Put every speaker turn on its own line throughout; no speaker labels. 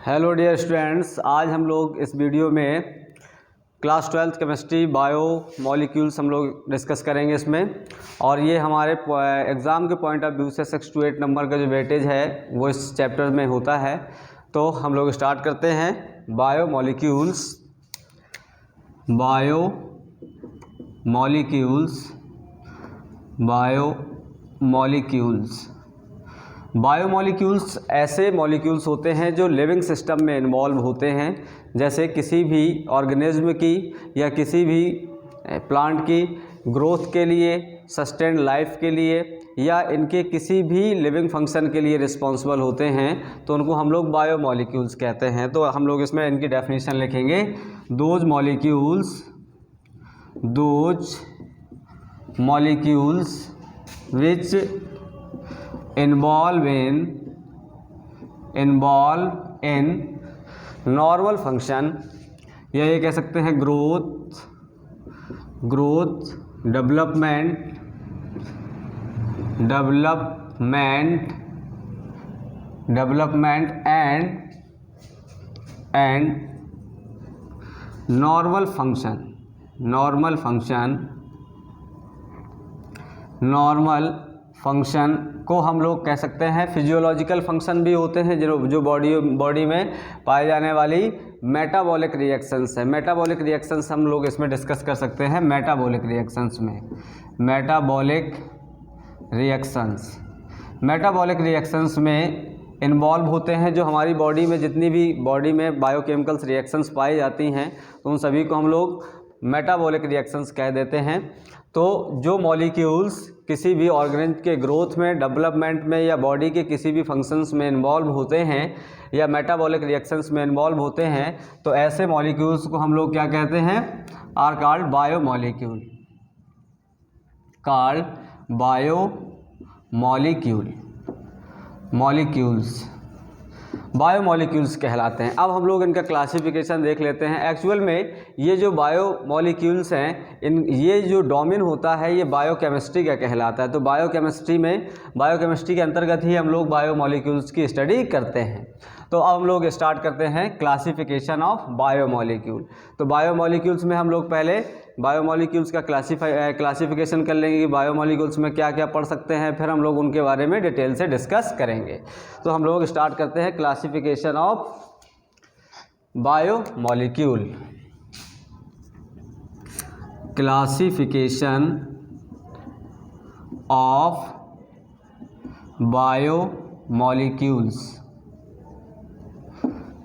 Hello dear students, आज हम लोग इस वीडियो में class 12th chemistry bio molecules हम लोग डिस्कस करेंगे इसमें। और ये हमारे एग्ज़ाम के पॉइंट ऑफ व्यू से 6 to 8 नंबर का जो वेटेज है वो इस चैप्टर में होता है। तो हम लोग स्टार्ट करते हैं। बायो मॉलिक्यूल्स बायोमॉलिक्यूल्स ऐसे मॉलिक्यूल्स होते हैं जो लिविंग सिस्टम में इन्वॉल्व होते हैं, जैसे किसी भी ऑर्गेनिज्म की या किसी भी प्लांट की ग्रोथ के लिए, सस्टेन्ड लाइफ के लिए या इनके किसी भी लिविंग फंक्शन के लिए रिस्पॉन्सिबल होते हैं, तो उनको हम लोग बायोमॉलिक्यूल्स कहते हैं। तो हम लोग इसमें इनकी डेफिनेशन लिखेंगे। Those molecules which involve in normal function, या ये कह सकते हैं growth, development and normal function को हम लोग कह सकते हैं। फिजियोलॉजिकल फंक्शन भी होते हैं जो बॉडी में पाए जाने वाली मेटाबॉलिक रिएक्शंस है। मेटाबॉलिक रिएक्शंस हम लोग इसमें डिस्कस कर सकते हैं। मेटाबॉलिक रिएक्शंस में इन्वॉल्व होते हैं जो हमारी बॉडी में जितनी भी बॉडी में बायोकेमिकल्स रिएक्शंस पाई जाती हैं, तो उन सभी को हम लोग मेटाबॉलिक रिएक्शंस कह देते हैं। तो जो मॉलिक्यूल्स किसी भी ऑर्गेनिज्म के ग्रोथ में, डेवलपमेंट में या बॉडी के किसी भी फंक्शंस में इन्वॉल्व होते हैं या मेटाबॉलिक रिएक्शंस में इन्वॉल्व होते हैं, तो ऐसे मॉलिक्यूल्स को हम लोग क्या कहते हैं? आर कॉल्ड बायोमॉलिक्यूल्स कहलाते हैं। अब हम लोग इनका क्लासिफिकेशन देख लेते हैं। एक्चुअल में ये जो बायोमॉलिक्यूल्स हैं, ये जो डोमेन होता है ये बायोकेमिस्ट्री का कहलाता है। तो बायोकेमिस्ट्री के अंतर्गत ही हम लोग बायोमॉलिक्यूल्स की स्टडी करते हैं। तो अब हम लोग स्टार्ट करते हैं क्लासिफिकेशन ऑफ बायोमॉलिक्यूल। तो बायोमॉलिक्यूल्स में हम लोग पहले बायोमॉलिक्यूल्स का क्लासिफिकेशन कर लेंगे कि बायोमॉलिक्यूल्स में क्या क्या पढ़ सकते हैं, फिर हम लोग उनके बारे में डिटेल से डिस्कस करेंगे। तो हम लोग स्टार्ट करते हैं क्लासिफिकेशन ऑफ बायोमॉलिक्यूल।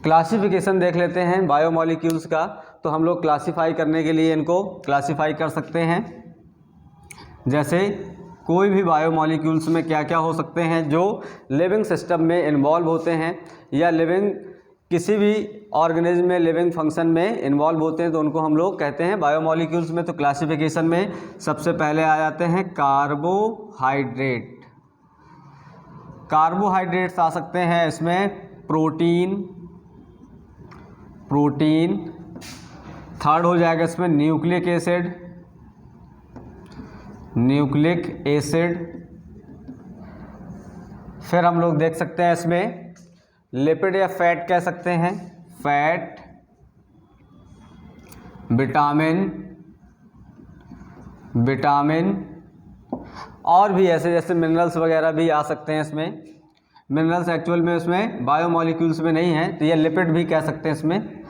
क्लासिफिकेशन देख लेते हैं बायोमॉलिक्यूल्स का। तो हम लोग क्लासिफाई करने के लिए इनको क्लासिफाई कर सकते हैं। जैसे कोई भी बायोमॉलिक्यूल्स में क्या क्या हो सकते हैं जो लिविंग सिस्टम में इन्वॉल्व होते हैं या किसी भी ऑर्गेनिज्म में लिविंग फंक्शन में इन्वॉल्व होते हैं, तो उनको हम लोग कहते हैं बायोमॉलिक्यूल्स में। तो क्लासिफिकेशन में सबसे पहले आ जाते हैं कार्बोहाइड्रेट्स आ सकते हैं इसमें। प्रोटीन, थर्ड हो जाएगा इसमें न्यूक्लिक एसिड। फिर हम लोग देख सकते हैं इसमें लिपिड या फैट कह सकते हैं, फैट, विटामिन और भी ऐसे जैसे मिनरल्स वगैरह भी आ सकते हैं इसमें। मिनरल्स एक्चुअल में उसमें बायोमॉलिक्यूल्स में नहीं है, तो ये लिपिड भी कह सकते हैं इसमें,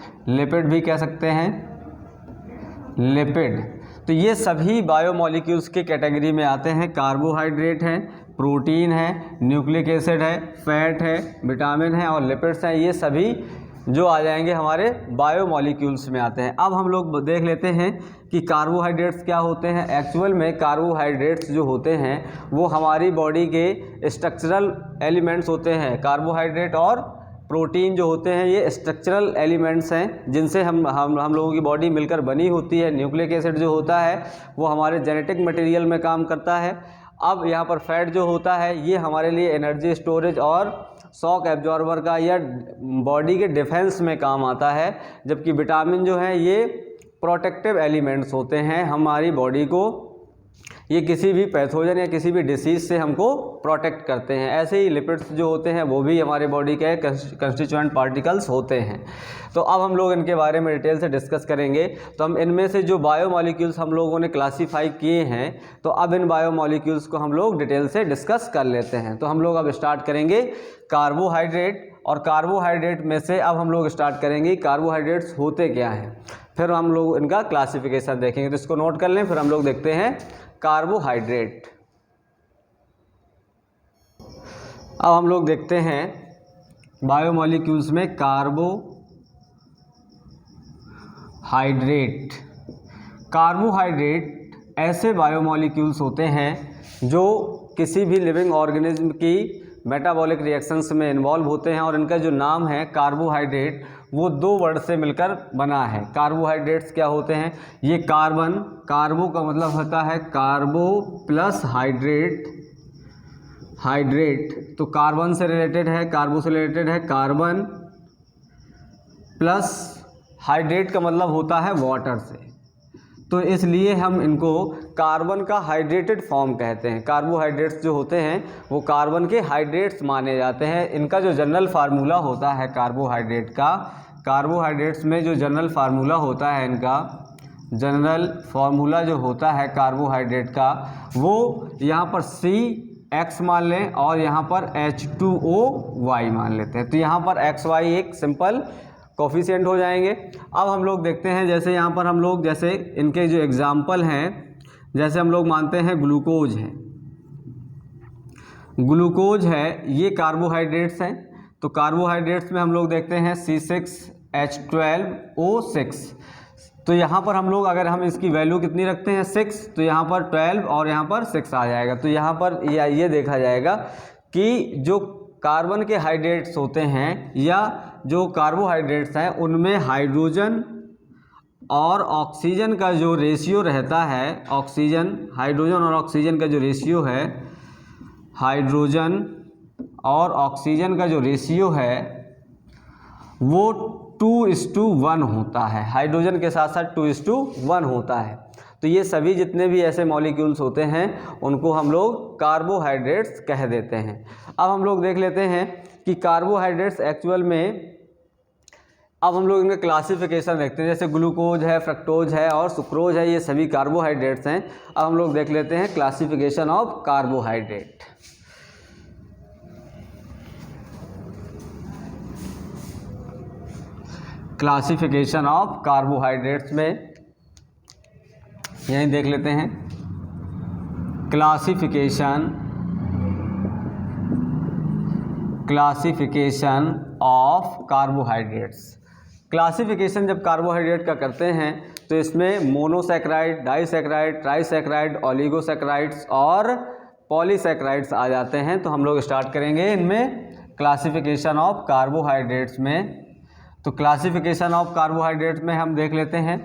लिपिड। तो ये सभी बायोमॉलिक्यूल्स के कैटेगरी में आते हैं। कार्बोहाइड्रेट है, प्रोटीन है, न्यूक्लिक एसिड है, फैट है, विटामिन है और लिपिड्स हैं। ये सभी जो आ जाएंगे हमारे बायोमॉलिक्यूल्स में आते हैं। अब हम लोग देख लेते हैं कि कार्बोहाइड्रेट्स क्या होते हैं। एक्चुअल में कार्बोहाइड्रेट्स जो होते हैं वो हमारी बॉडी के स्ट्रक्चरल एलिमेंट्स होते हैं। कार्बोहाइड्रेट और प्रोटीन जो होते हैं ये स्ट्रक्चरल एलिमेंट्स हैं जिनसे हम लोगों की बॉडी मिलकर बनी होती है। न्यूक्लिक एसिड जो होता है वो हमारे जेनेटिक मटेरियल में काम करता है। अब यहाँ पर फैट जो होता है ये हमारे लिए एनर्जी स्टोरेज और शॉक एब्जॉर्बर का या बॉडी के डिफेंस में काम आता है। जबकि विटामिन जो है ये प्रोटेक्टिव एलिमेंट्स होते हैं, हमारी बॉडी को ये किसी भी पैथोजन या किसी भी डिसीज़ से हमको प्रोटेक्ट करते हैं। ऐसे ही लिपिड्स जो होते हैं वो भी हमारे बॉडी के कंस्टिट्यूएंट पार्टिकल्स होते हैं। तो अब हम लोग इनके बारे में डिटेल से डिस्कस करेंगे। तो हम इनमें से जो बायोमॉलिक्यूल्स हम लोगों ने क्लासीफाई किए हैं, तो अब इन बायोमॉलिक्यूल्स को हम लोग डिटेल से डिस्कस कर लेते हैं। तो हम लोग अब स्टार्ट करेंगे कार्बोहाइड्रेट, और कार्बोहाइड्रेट में से अब हम लोग स्टार्ट करेंगे कार्बोहाइड्रेट्स होते क्या हैं, फिर हम लोग इनका क्लासिफिकेशन देखेंगे। तो इसको नोट कर लें, फिर हम लोग देखते हैं कार्बोहाइड्रेट। अब हम लोग देखते हैं बायोमॉलिक्यूल्स में कार्बोहाइड्रेट। कार्बोहाइड्रेट ऐसे बायोमॉलिक्यूल्स होते हैं जो किसी भी लिविंग ऑर्गेनिज्म की मेटाबॉलिक रिएक्शंस में इन्वॉल्व होते हैं, और इनका जो नाम है कार्बोहाइड्रेट वो 2 वर्ड से मिलकर बना है। कार्बोहाइड्रेट्स क्या होते हैं? ये कार्बन, कार्बो का मतलब होता है कार्बो प्लस हाइड्रेट, हाइड्रेट तो कार्बन से रिलेटेड है, कार्बो से रिलेटेड है, कार्बन प्लस हाइड्रेट का मतलब होता है वाटर से, तो इसलिए हम इनको कार्बन का हाइड्रेटेड फॉर्म कहते हैं। कार्बोहाइड्रेट्स जो होते हैं वो कार्बन के हाइड्रेट्स माने जाते हैं। इनका जो जनरल फार्मूला होता है कार्बोहाइड्रेट का, कार्बोहाइड्रेट्स में जो जनरल फार्मूला होता है, इनका जनरल फार्मूला जो होता है कार्बोहाइड्रेट का, वो यहाँ पर CX मान लें और यहाँ पर H2OY मान लेते हैं। तो यहाँ पर XY एक सिंपल कोफिशिएंट हो जाएंगे। अब हम लोग देखते हैं, जैसे यहाँ पर हम लोग जैसे इनके जो एग्जाम्पल हैं, जैसे हम लोग मानते हैं ग्लूकोज है, ग्लूकोज है, ये कार्बोहाइड्रेट्स हैं। तो कार्बोहाइड्रेट्स में हम लोग देखते हैं C6H12O6। तो यहाँ पर हम लोग अगर हम इसकी वैल्यू कितनी रखते हैं 6, तो यहाँ पर 12 और यहाँ पर 6 आ जाएगा। तो यहाँ पर ये देखा जाएगा कि जो कार्बन के हाइड्रेट्स होते हैं या जो कार्बोहाइड्रेट्स हैं उनमें हाइड्रोजन और ऑक्सीजन का जो रेशियो रहता है, ऑक्सीजन, हाइड्रोजन और ऑक्सीजन का जो रेशियो है, हाइड्रोजन और ऑक्सीजन का जो रेशियो है वो 2:1 होता है। हाइड्रोजन के साथ साथ 2:1 होता है। तो ये सभी जितने भी ऐसे मॉलिक्यूल्स होते हैं उनको हम लोग कार्बोहाइड्रेट्स कह देते हैं। अब हम लोग देख लेते हैं कि कार्बोहाइड्रेट्स एक्चुअल में, अब हम लोग इनका क्लासिफिकेशन देखते हैं। जैसे ग्लूकोज है, फ्रक्टोज है और सुक्रोज है, ये सभी कार्बोहाइड्रेट्स हैं। अब हम लोग देख लेते हैं classification of carbohydrate. Classification of carbohydrates में यहीं देख लेते हैं, क्लासिफिकेशन ऑफ कार्बोहाइड्रेट्स। क्लासिफिकेशन जब कार्बोहाइड्रेट का करते हैं तो इसमें मोनोसैकराइड, डाइसैकराइड, ट्राइसैकराइड, ओलिगोसैकराइड्स और पॉलीसैकराइड्स आ जाते हैं। तो हम लोग स्टार्ट करेंगे इनमें क्लासिफिकेशन ऑफ कार्बोहाइड्रेट्स में। तो क्लासिफिकेशन ऑफ कार्बोहाइड्रेट्स में हम देख लेते हैं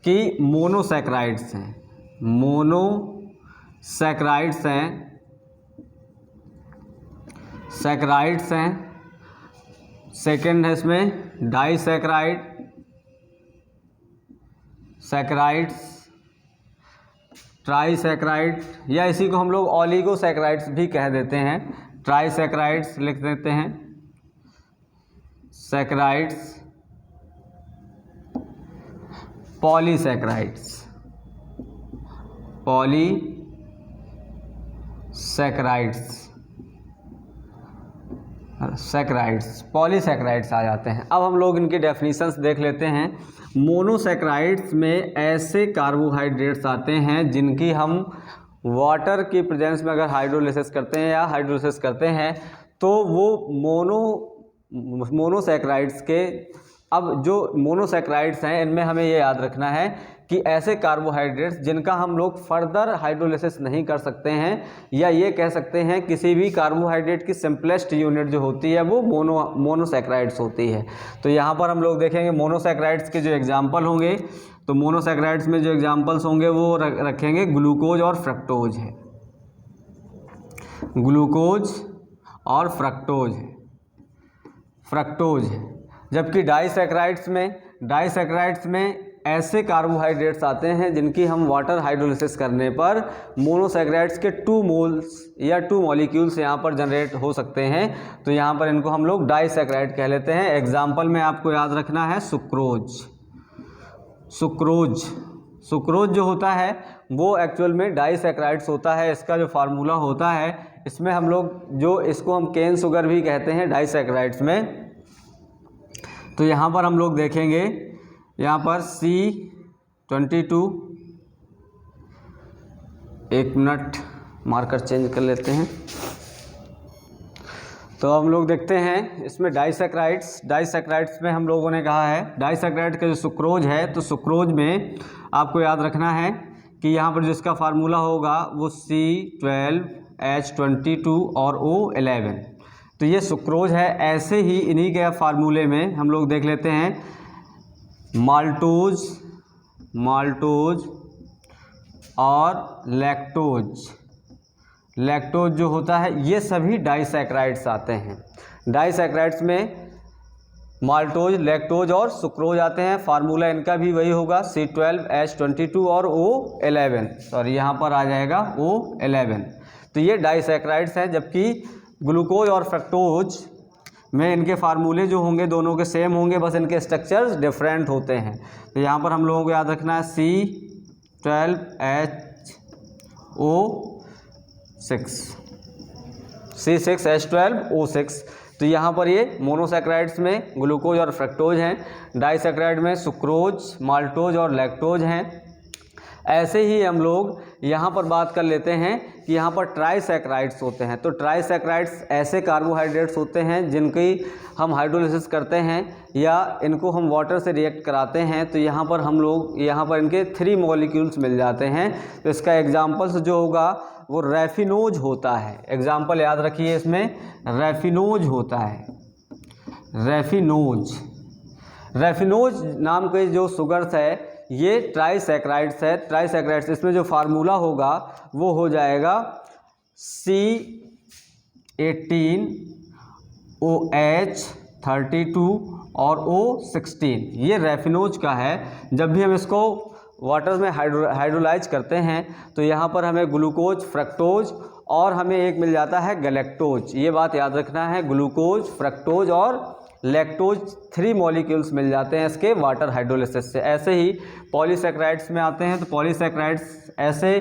कि मोनोसैकराइड्स हैं, मोनोसैकराइड्स हैं, सैकराइड्स हैं। सेकेंड है इसमें डाइसैकराइड, सैकराइड्स, ट्राइसैकराइड या इसी को हम लोग ओलिगोसैकराइड्स भी कह देते हैं। ट्राइसैकराइड्स लिख देते हैं, saccharides, polysaccharides, polysaccharides, saccharides, polysaccharides आ जाते हैं। अब हम लोग इनके डेफिनेशंस देख लेते हैं। मोनोसैकराइड्स में ऐसे कार्बोहाइड्रेट्स आते हैं जिनकी हम वाटर की प्रेजेंस में अगर हाइड्रोलिसिस करते हैं या हाइड्रोलिसिस करते हैं तो वो मोनोसैकराइड्स के, अब जो मोनोसैकराइड्स हैं इनमें हमें ये याद रखना है कि ऐसे कार्बोहाइड्रेट्स जिनका हम लोग फर्दर हाइड्रोलिसिस नहीं कर सकते हैं, या ये कह सकते हैं किसी भी कार्बोहाइड्रेट की सिंपलेस्ट यूनिट जो होती है वो मोनोसैकराइड्स होती है। तो यहाँ पर हम लोग देखेंगे मोनोसैकराइड्स के जो एग्जाम्पल होंगे, तो मोनोसैकराइड्स में जो एग्जाम्पल्स होंगे वो रखेंगे ग्लूकोज और फ्रक्टोज है, ग्लूकोज और फ्रक्टोज है, फ्रक्टोज है। जबकि डाइसैकराइड्स में ऐसे कार्बोहाइड्रेट्स आते हैं जिनकी हम वाटर हाइड्रोलिसिस करने पर मोनोसैकेराइड्स के 2 मोल्स या 2 मॉलिक्यूल्स यहाँ पर जनरेट हो सकते हैं। तो यहाँ पर इनको हम लोग डाइसैकेराइड कह लेते हैं। एग्जाम्पल में आपको याद रखना है सुक्रोज। सुक्रोज जो होता है वो एक्चुअल में डाइसैकेराइड्स होता है। इसका जो फार्मूला होता है, इसमें हम लोग जो इसको हम केन शुगर भी कहते हैं डाइसैकेराइड्स में। तो यहाँ पर हम लोग देखेंगे, यहाँ पर C22, एक मिनट मार्कर चेंज कर लेते हैं। तो हम लोग देखते हैं इसमें डाइसैकेराइड्स में हम लोगों ने कहा है डाइसैकेराइड का जो सुक्रोज है, तो सुक्रोज में आपको याद रखना है कि यहाँ पर जिसका फार्मूला होगा वो C12H22 और O11। तो ये सुक्रोज है। ऐसे ही इन्हीं के फार्मूले में हम लोग देख लेते हैं माल्टोज और लैक्टोज जो होता है, ये सभी डाइसैकेराइड्स आते हैं। डाइसैकेराइड्स में माल्टोज, लैक्टोज और सुक्रोज आते हैं। फार्मूला इनका भी वही होगा C12H22 और O11, सॉरी यहाँ पर आ जाएगा O11। तो ये डाइसैकेराइड्स हैं, जबकि ग्लूकोज और फ्रक्टोज में इनके फार्मूले जो होंगे दोनों के सेम होंगे, बस इनके स्ट्रक्चर्स डिफरेंट होते हैं। तो यहाँ पर हम लोगों को याद रखना है C12H6O6। तो यहाँ पर ये मोनोसैकेराइड्स में ग्लूकोज और फ्रक्टोज हैं, डाइसैकेराइड में सुक्रोज, माल्टोज और लैक्टोज हैं। ऐसे ही हम लोग यहाँ पर बात कर लेते हैं कि यहाँ पर ट्राइसैकेराइड्स होते हैं। तो ट्राइसैकेराइड्स ऐसे कार्बोहाइड्रेट्स होते हैं जिनकी हम हाइड्रोलिसिस करते हैं या इनको हम वाटर से रिएक्ट कराते हैं। तो यहाँ पर हम लोग इनके 3 मॉलिक्यूल्स मिल जाते हैं। तो इसका एग्जाम्पल्स जो होगा वो रैफिनोज होता है। एग्जाम्पल याद रखिए, इसमें रैफिनोज होता है। रैफिनोज नाम के जो शुगर्स है ये ट्राइसैकेराइड्स है। ट्राइसैकेराइड्स, इसमें जो फार्मूला होगा वो हो जाएगा C18OH32 और O16। ये रैफिनोज का है। जब भी हम इसको वाटर में हाइड्रोलाइज करते हैं तो यहाँ पर हमें ग्लूकोज, फ्रक्टोज और हमें एक मिल जाता है गैलेक्टोज। ये बात याद रखना है, ग्लूकोज, फ्रक्टोज और लैक्टोज 3 मॉलिक्यूल्स मिल जाते हैं इसके वाटर हाइड्रोलिसिस से। ऐसे ही पॉलीसैकेराइड्स में आते हैं। तो पॉलीसैकेराइड्स ऐसे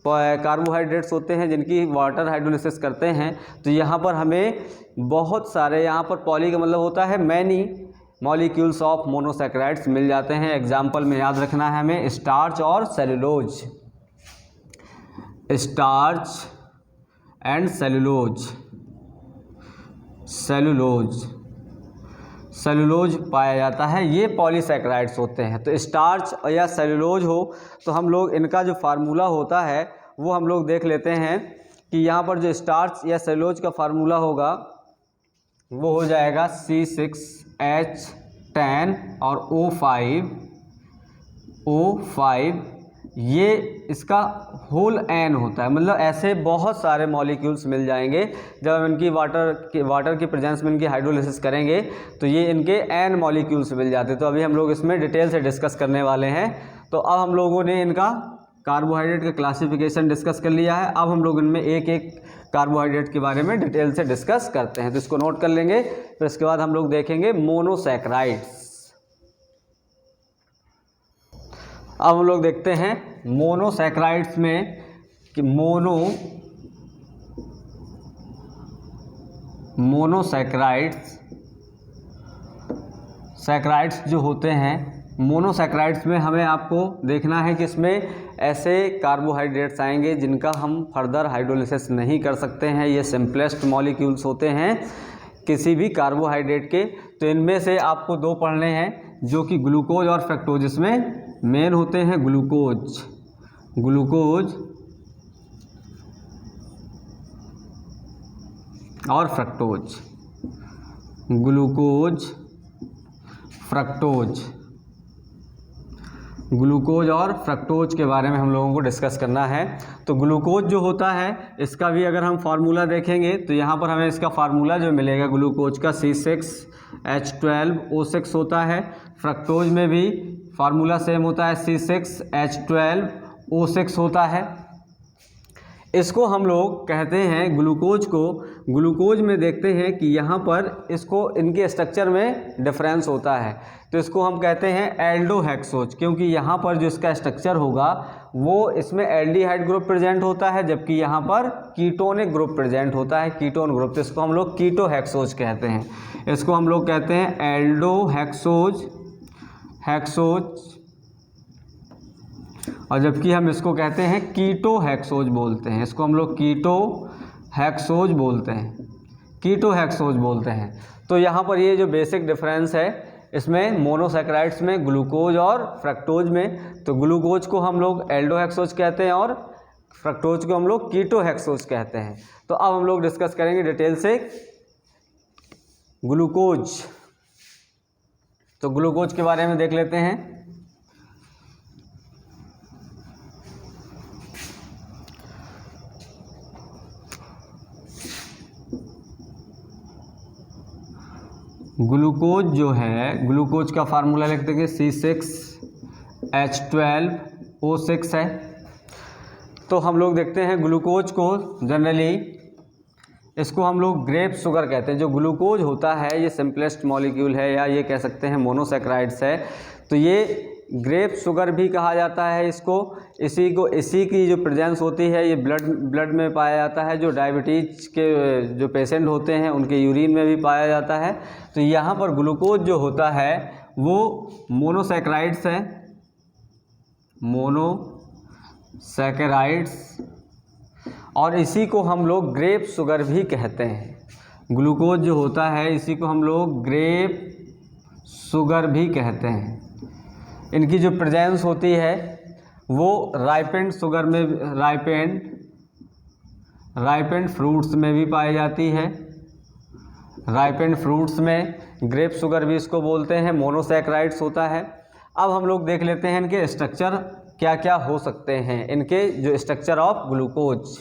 कार्बोहाइड्रेट्स होते हैं जिनकी वाटर हाइड्रोलिसिस करते हैं। तो यहाँ पर हमें बहुत सारे, यहाँ पर पॉली का मतलब होता है मैनी मॉलिक्यूल्स ऑफ मोनोसैकेराइड्स मिल जाते हैं। एग्जाम्पल में याद रखना है हमें स्टार्च और सेलुलोज, स्टार्च एंड सेलुलोज पाया जाता है। ये पॉलीसैकेराइड्स होते हैं। तो स्टार्च या सेलुलोज हो तो हम लोग इनका जो फार्मूला होता है वो हम लोग देख लेते हैं कि यहाँ पर जो स्टार्च या सेलुलोज का फार्मूला होगा वो हो जाएगा C6H10 और O5। ये इसका होल N होता है, मतलब ऐसे बहुत सारे मॉलिक्यूल्स मिल जाएंगे। जब हम इनकी वाटर की प्रेजेंस में इनकी हाइड्रोलिसिस करेंगे तो ये इनके N मॉलिक्यूल्स मिल जाते हैं। तो अभी हम लोग इसमें डिटेल से डिस्कस करने वाले हैं। तो अब हम लोगों ने इनका कार्बोहाइड्रेट का क्लासिफिकेशन डिस्कस कर लिया है। अब हम लोग इनमें एक एक कार्बोहाइड्रेट के बारे में डिटेल से डिस्कस करते हैं। तो इसको नोट कर लेंगे। फिर इसके बाद हम लोग देखेंगे मोनोसैकेराइड्स। अब हम लोग देखते हैं मोनोसैकेराइड्स में कि मोनोसैकेराइड्स जो होते हैं, मोनोसैकेराइड्स में हमें आपको देखना है कि इसमें ऐसे कार्बोहाइड्रेट्स आएंगे जिनका हम फर्दर हाइड्रोलिसिस नहीं कर सकते हैं। ये सिंपलेस्ट मॉलिक्यूल्स होते हैं किसी भी कार्बोहाइड्रेट के। तो इनमें से आपको 2 पढ़ने हैं जो कि ग्लूकोज और फ्रक्टोज। इसमें मेन होते हैं ग्लूकोज और फ्रक्टोज, ग्लूकोज और फ्रक्टोज के बारे में हम लोगों को डिस्कस करना है। तो ग्लूकोज जो होता है इसका भी अगर हम फार्मूला देखेंगे तो यहाँ पर हमें इसका फार्मूला जो मिलेगा ग्लूकोज का C6H12O6 होता है। फ्रक्टोज में भी फार्मूला सेम होता है, C6H12O6 होता है। इसको हम लोग कहते हैं ग्लूकोज को, ग्लूकोज में देखते हैं कि यहाँ पर इसको इनके स्ट्रक्चर में डिफरेंस होता है, तो इसको हम कहते हैं एल्डोहेक्सोज, क्योंकि यहाँ पर जो इसका स्ट्रक्चर होगा वो इसमें एल्डिहाइड ग्रुप प्रेजेंट होता है, जबकि यहाँ पर कीटोनिक ग्रुप प्रेजेंट होता है, कीटोन ग्रुप, तो इसको हम लोग कीटोहेक्सोज कहते हैं। इसको हम लोग कहते हैं एल्डोहेक्सोज, और जबकि हम इसको कहते हैं कीटोहेक्सोज बोलते हैं, इसको हम लोग कीटोहेक्सोज बोलते हैं। तो यहाँ पर ये जो बेसिक डिफरेंस है इसमें मोनोसैकेराइड्स में, ग्लूकोज और फ्रक्टोज में, तो ग्लूकोज को हम लोग एल्डोहेक्सोज कहते हैं और फ्रक्टोज को हम लोग कीटोहेक्सोज कहते हैं। तो अब हम लोग डिस्कस करेंगे डिटेल से ग्लूकोज। तो ग्लूकोज के बारे में देख लेते हैं। ग्लूकोज जो है, ग्लूकोज का फार्मूला लिख देंगे C6H12O6 है। तो हम लोग देखते हैं ग्लूकोज को जनरली इसको हम लोग ग्रेप शुगर कहते हैं। जो ग्लूकोज होता है ये सिंपलेस्ट मॉलिक्यूल है, या ये कह सकते हैं मोनोसैकेराइड्स है, तो ये ग्रेप शुगर भी कहा जाता है इसको। इसी की जो प्रेजेंस होती है ये ब्लड में पाया जाता है। जो डायबिटीज के जो पेशेंट होते हैं उनके यूरिन में भी पाया जाता है। तो यहाँ पर ग्लूकोज जो होता है वो मोनोसैकेराइड्स है, मोनोसैकेराइड्स, और इसी को हम लोग ग्रेप शुगर भी कहते हैं। ग्लूकोज जो होता है इसी को हम लोग ग्रेप शुगर भी कहते हैं। इनकी जो प्रेजेंस होती है वो राइपेंड शुगर में, राइपेंड फ्रूट्स में भी पाई जाती है। राइपेंड फ्रूट्स में ग्रेप शुगर भी इसको बोलते हैं, मोनोसैकेराइड्स होता है। अब हम लोग देख लेते हैं इनके स्ट्रक्चर क्या क्या हो सकते हैं, इनके जो structure of glucose.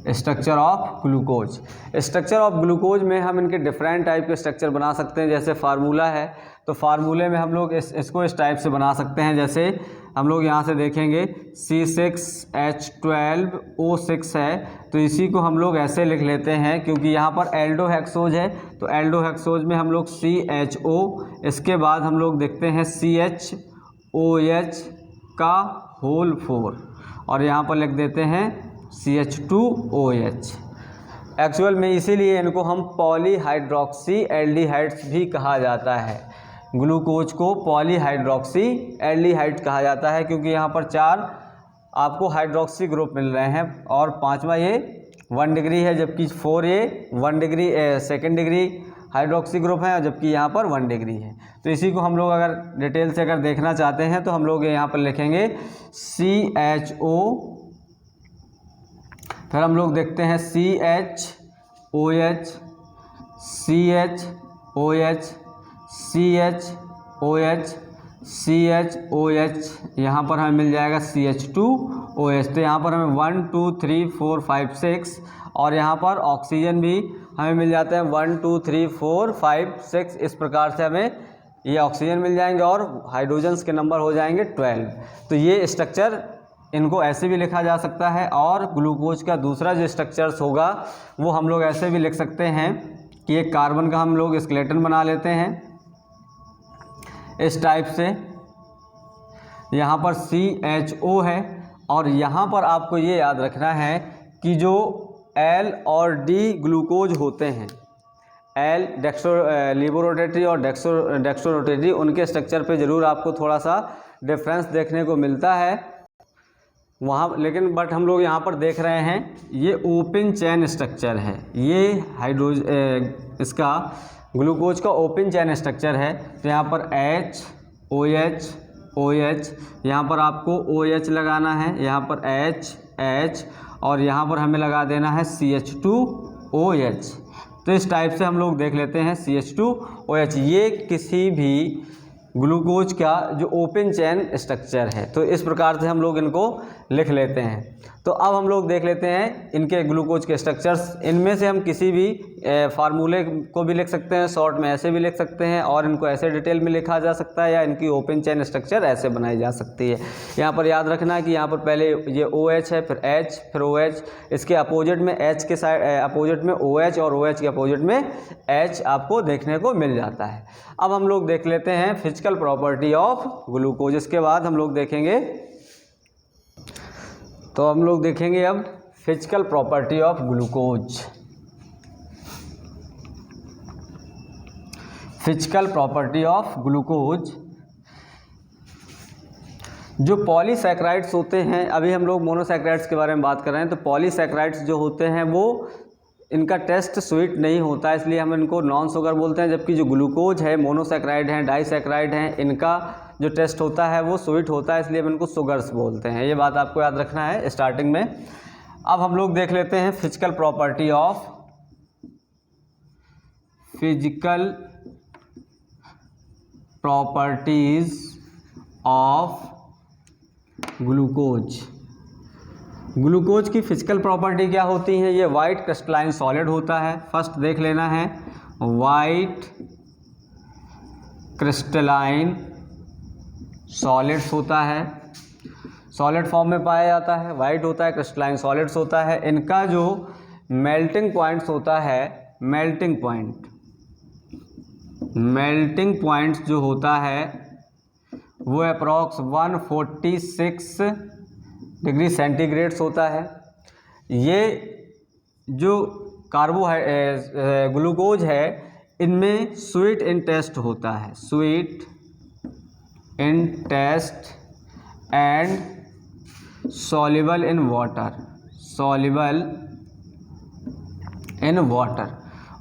Structure of glucose. Structure of glucose में हम इनके डिफरेंट टाइप के स्ट्रक्चर बना सकते हैं। जैसे फार्मूला है तो फार्मूले में हम लोग इसको इस टाइप से बना सकते हैं। जैसे हम लोग यहाँ से देखेंगे C6H12O6 है, तो इसी को हम लोग ऐसे लिख लेते हैं, क्योंकि यहाँ पर एल्डोहेक्सोज है तो एल्डोहेक्सोज में हम लोग CHO, इसके बाद हम लोग देखते हैं CHOH का होल 4, और यहाँ पर लिख देते हैं CH2OH। एक्चुअल में इसीलिए इनको हम पॉलीहाइड्रोक्सी एल्डिहाइड्स भी कहा जाता है। ग्लूकोज को पॉलीहाइड्रोक्सी एल्डिहाइड कहा जाता है, क्योंकि यहाँ पर 4 आपको हाइड्रोक्सी ग्रुप मिल रहे हैं और 5वां ये 1 डिग्री है, जबकि 4 ये 1 degree second degree hydroxy group है, जबकि यहाँ पर 1 डिग्री है। तो इसी को हम लोग अगर डिटेल से अगर देखना चाहते हैं तो हम लोग यहाँ पर लिखेंगे CHO, फिर हम लोग देखते हैं CHOH, CHOH, CHOH, CHOH, यहाँ पर हमें मिल जाएगा CH2OH। तो यहाँ पर हमें 1 2 3 4 5 6, और यहाँ पर ऑक्सीजन भी हमें मिल जाता है 1 2 3 4 5 6। इस प्रकार से हमें ये ऑक्सीजन मिल जाएंगे और हाइड्रोजन्स के नंबर हो जाएंगे 12। तो ये स्ट्रक्चर इनको ऐसे भी लिखा जा सकता है। और ग्लूकोज का दूसरा जो स्ट्रक्चर्स होगा वो हम लोग ऐसे भी लिख सकते हैं कि एक कार्बन का हम लोग स्केलेटन बना लेते हैं इस टाइप से। यहाँ पर CHO है, और यहाँ पर आपको ये याद रखना है कि जो L और D ग्लूकोज होते हैं, L लिबोरोटेटरी और डेक्सोरोटेटरी, उनके स्ट्रक्चर पे ज़रूर आपको थोड़ा सा डिफरेंस देखने को मिलता है वहाँ, लेकिन बट हम लोग यहाँ पर देख रहे हैं ये ओपन चेन स्ट्रक्चर है। ये इसका ग्लूकोज का ओपन चेन स्ट्रक्चर है। तो यहाँ पर H OH OH, यहाँ पर आपको OH लगाना है, यहाँ पर H, और यहाँ पर हमें लगा देना है CH2OH। तो इस टाइप से हम लोग देख लेते हैं CH2OH। ये किसी भी ग्लूकोज का जो ओपन चेन स्ट्रक्चर है। तो इस प्रकार से हम लोग इनको लिख लेते हैं। तो अब हम लोग देख लेते हैं इनके ग्लूकोज के स्ट्रक्चर्स। इनमें से हम किसी भी फार्मूले को भी लिख सकते हैं, शॉर्ट में ऐसे भी लिख सकते हैं, और इनको ऐसे डिटेल में लिखा जा सकता है, या इनकी ओपन चेन स्ट्रक्चर ऐसे बनाई जा सकती है। यहाँ पर याद रखना है कि यहाँ पर पहले ये OH है, फिर H, फिर OH, इसके अपोजिट में H के साइड अपोजिट में OH, और OH के अपोजिट में H आपको देखने को मिल जाता है। अब हम लोग देख लेते हैं फिजिकल प्रॉपर्टी ऑफ ग्लूकोज। इसके बाद हम लोग देखेंगे, तो हम लोग देखेंगे अब physical property of glucose. Physical property of glucose, जो पॉलीसैकेराइड्स होते हैं, अभी हम लोग मोनोसैकेराइड्स के बारे में बात कर रहे हैं, तो पॉलीसैकेराइड्स जो होते हैं वो इनका टेस्ट स्वीट नहीं होता है, इसलिए हम इनको नॉन शुगर बोलते हैं। जबकि जो ग्लूकोज है, मोनोसैकेराइड हैं, डाइसैकेराइड हैं, इनका जो टेस्ट होता है वो स्वीट होता है, इसलिए हम इनको शुगर्स बोलते हैं। ये बात आपको याद रखना है स्टार्टिंग में। अब हम लोग देख लेते हैं physical property of glucose. Glucose की फिजिकल प्रॉपर्टी क्या होती है? ये वाइट क्रिस्टलाइन सॉलिड होता है। फर्स्ट देख लेना है, वाइट क्रिस्टलाइन सॉलिड्स होता है, सॉलिड फॉर्म में पाया जाता है, वाइट होता है, क्रिस्टलाइन सॉलिड्स होता है। इनका जो मेल्टिंग पॉइंट्स होता है, मेल्टिंग पॉइंट्स जो होता है वो अप्रॉक्स 146 डिग्री सेंटीग्रेड्स होता है। ये जो ग्लूकोज है, इनमें स्वीट इन टेस्ट होता है, sweet in taste and soluble in water,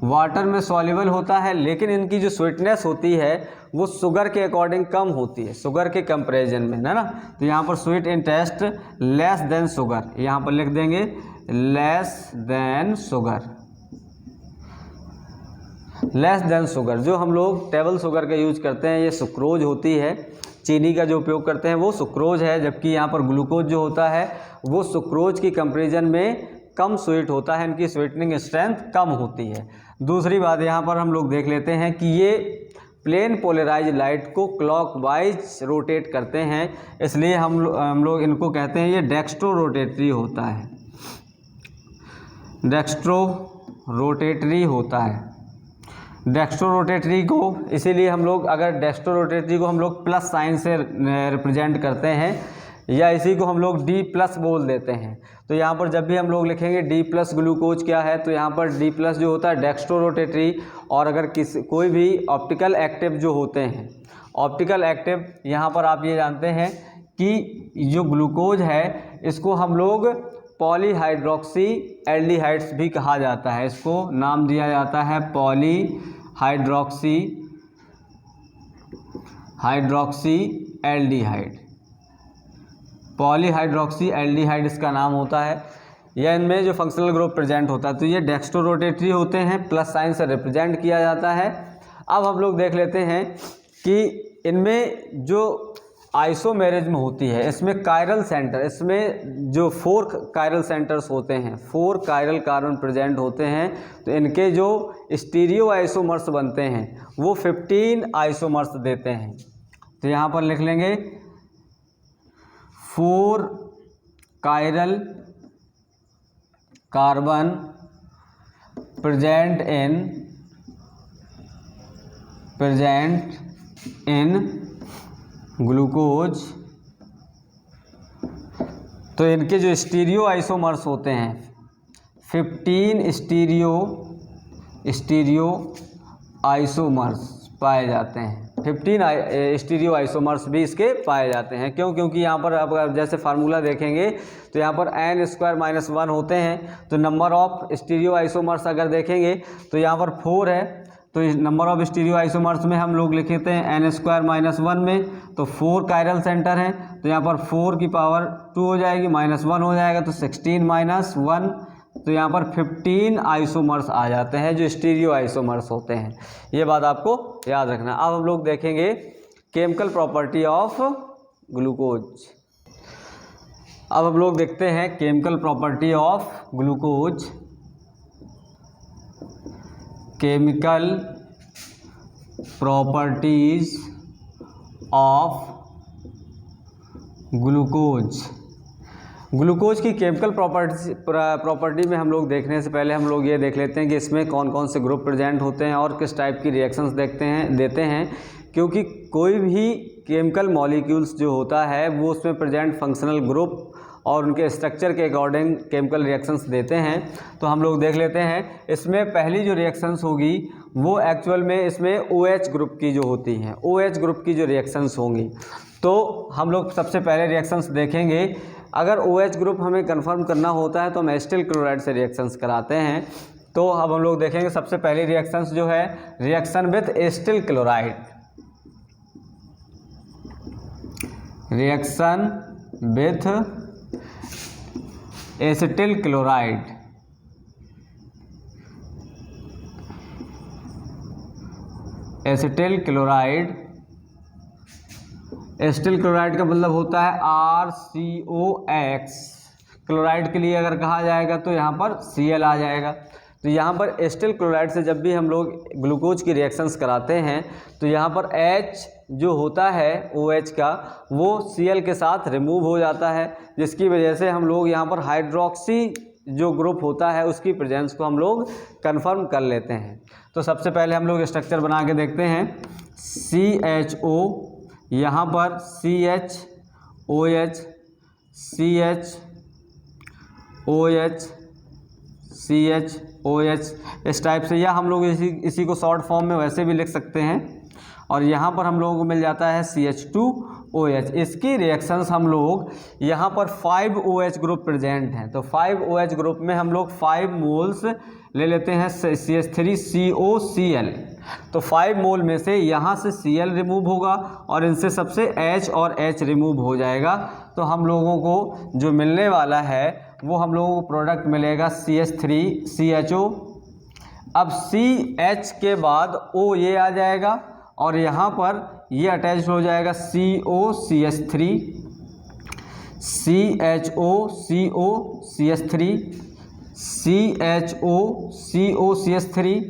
water में सॉल्युबल होता है। लेकिन इनकी जो स्वीटनेस होती है वो शुगर के अकॉर्डिंग कम होती है, शुगर के कंपैरिजन में, है ना। तो यहाँ पर sweet in taste less than sugar, यहाँ पर लिख देंगे लेस देन शुगर। जो हम लोग टेबल शुगर का यूज करते हैं, ये सुक्रोज होती है। चीनी का जो उपयोग करते हैं वो सुक्रोज है, जबकि यहाँ पर ग्लूकोज जो होता है वो सुक्रोज की कंपैरिजन में कम स्वीट होता है, इनकी स्वीटनिंग स्ट्रेंथ कम होती है। दूसरी बात यहाँ पर हम लोग देख लेते हैं कि ये प्लेन पोलराइज लाइट को क्लॉकवाइज रोटेट करते हैं, इसलिए हम लोग इनको कहते हैं ये डेक्स्ट्रो रोटेटरी होता है, डेक्स्ट्रो रोटेटरी को इसीलिए हम लोग, अगर डेक्स्ट्रो रोटेटरी को हम लोग प्लस साइन से रिप्रेजेंट करते हैं, या इसी को हम लोग D+ बोल देते हैं। तो यहाँ पर जब भी हम लोग लिखेंगे D+ ग्लूकोज क्या है, तो यहाँ पर D+ जो होता है डेक्स्ट्रो रोटेटरी। और अगर कोई भी ऑप्टिकल एक्टिव जो होते हैं, ऑप्टिकल एक्टिव, यहाँ पर आप ये जानते हैं कि जो ग्लूकोज है इसको हम लोग पॉलीहाइड्रोक्सी एल्डिहाइड्स भी कहा जाता है, इसको नाम दिया जाता है पॉलीहाइड्रोक्सी एल्डिहाइड इसका नाम होता है। यह इनमें जो फंक्शनल ग्रुप प्रेजेंट होता है, तो ये डेक्स्ट्रो रोटेटरी होते हैं, प्लस साइन से रिप्रेजेंट किया जाता है। अब हम लोग देख लेते हैं कि इनमें जो आइसोमेरिज्म होती है, इसमें कायरल सेंटर, इसमें जो 4 कायरल सेंटर्स होते हैं, 4 कायरल कार्बन प्रेजेंट होते हैं, तो इनके जो स्टीरियो आइसोमर्स बनते हैं वो 15 आइसोमर्स देते हैं। तो यहाँ पर लिख लेंगे 4 chiral carbon present in glucose. तो इनके जो स्टीरियो आइसोमर्स होते हैं 15 स्टीरियो आइसोमर्स पाए जाते हैं, 15 स्टीरियो आइसोमर्स भी इसके पाए जाते हैं। क्यों? क्योंकि यहाँ पर अब जैसे फार्मूला देखेंगे तो यहाँ पर n² - 1 होते हैं, तो नंबर ऑफ स्टीरियो आइसोमर्स अगर देखेंगे तो यहाँ पर 4 है, तो इस नंबर ऑफ स्टीरियो आइसोमर्स में हम लोग लिखते हैं n² - 1 में, तो 4 कायरल सेंटर हैं, तो यहाँ पर 4 की पावर 2 हो जाएगी, -1 हो जाएगा, तो 16 - 1, तो यहाँ पर 15 आइसोमर्स आ जाते हैं जो स्टीरियो आइसोमर्स होते हैं। ये बात आपको याद रखना। अब हम लोग देखेंगे केमिकल प्रॉपर्टी ऑफ ग्लूकोज। अब हम लोग देखते हैं chemical property of glucose. Chemical properties of glucose. Glucose की केमिकल प्रॉपर्टी में हम लोग देखने से पहले हम लोग ये देख लेते हैं कि इसमें कौन कौन से ग्रुप प्रेजेंट होते हैं और किस टाइप की रिएक्शंस देते हैं, क्योंकि कोई भी केमिकल मॉलिक्यूल्स जो होता है वो उसमें प्रेजेंट फंक्शनल ग्रुप और उनके स्ट्रक्चर के अकॉर्डिंग केमिकल रिएक्शंस देते हैं। तो हम लोग देख लेते हैं, इसमें पहली जो रिएक्शंस होगी वो एक्चुअल में इसमें OH ग्रुप की जो होती हैं, OH ग्रुप की जो रिएक्शंस होंगी। तो हम लोग सबसे पहले रिएक्शंस देखेंगे। अगर OH ग्रुप हमें कंफर्म करना होता है तो हम एसिटिल क्लोराइड से रिएक्शंस कराते हैं। तो अब हम लोग देखेंगे सबसे पहली रिएक्शंस जो है reaction with acetyl chloride. Reaction with acetyl chloride. Acetyl chloride, acetyl chloride का मतलब होता है RCOX। क्लोराइड के लिए अगर कहा जाएगा तो यहाँ पर Cl आ जाएगा। तो यहाँ पर एसिटिल क्लोराइड से जब भी हम लोग ग्लूकोज की रिएक्शंस कराते हैं तो यहाँ पर H जो होता है OH का वो Cl के साथ रिमूव हो जाता है, जिसकी वजह से हम लोग यहाँ पर हाइड्रोक्सी जो ग्रुप होता है उसकी प्रेजेंस को हम लोग कंफर्म कर लेते हैं। तो सबसे पहले हम लोग स्ट्रक्चर बना के देखते हैं। CHO, यहाँ पर CH OH CH OH CH OH इस टाइप से, या हम लोग इसी को शॉर्ट फॉर्म में वैसे भी लिख सकते हैं। और यहाँ पर हम लोगों को मिल जाता है CH2OH। इसकी रिएक्शंस हम लोग यहाँ पर 5 OH ग्रुप प्रेजेंट हैं, तो 5 OH ग्रुप में हम लोग 5 मोल्स ले लेते हैं CH3COCl। तो 5 मोल में से यहाँ से Cl रिमूव होगा और इनसे सबसे H और H रिमूव हो जाएगा। तो हम लोगों को जो मिलने वाला है वो हम लोगों को प्रोडक्ट मिलेगा CH3CHO। अब CH के बाद O ये आ जाएगा और यहाँ पर ये अटैच हो जाएगा COCH3, CHOCOCH3, CHOCOCH3।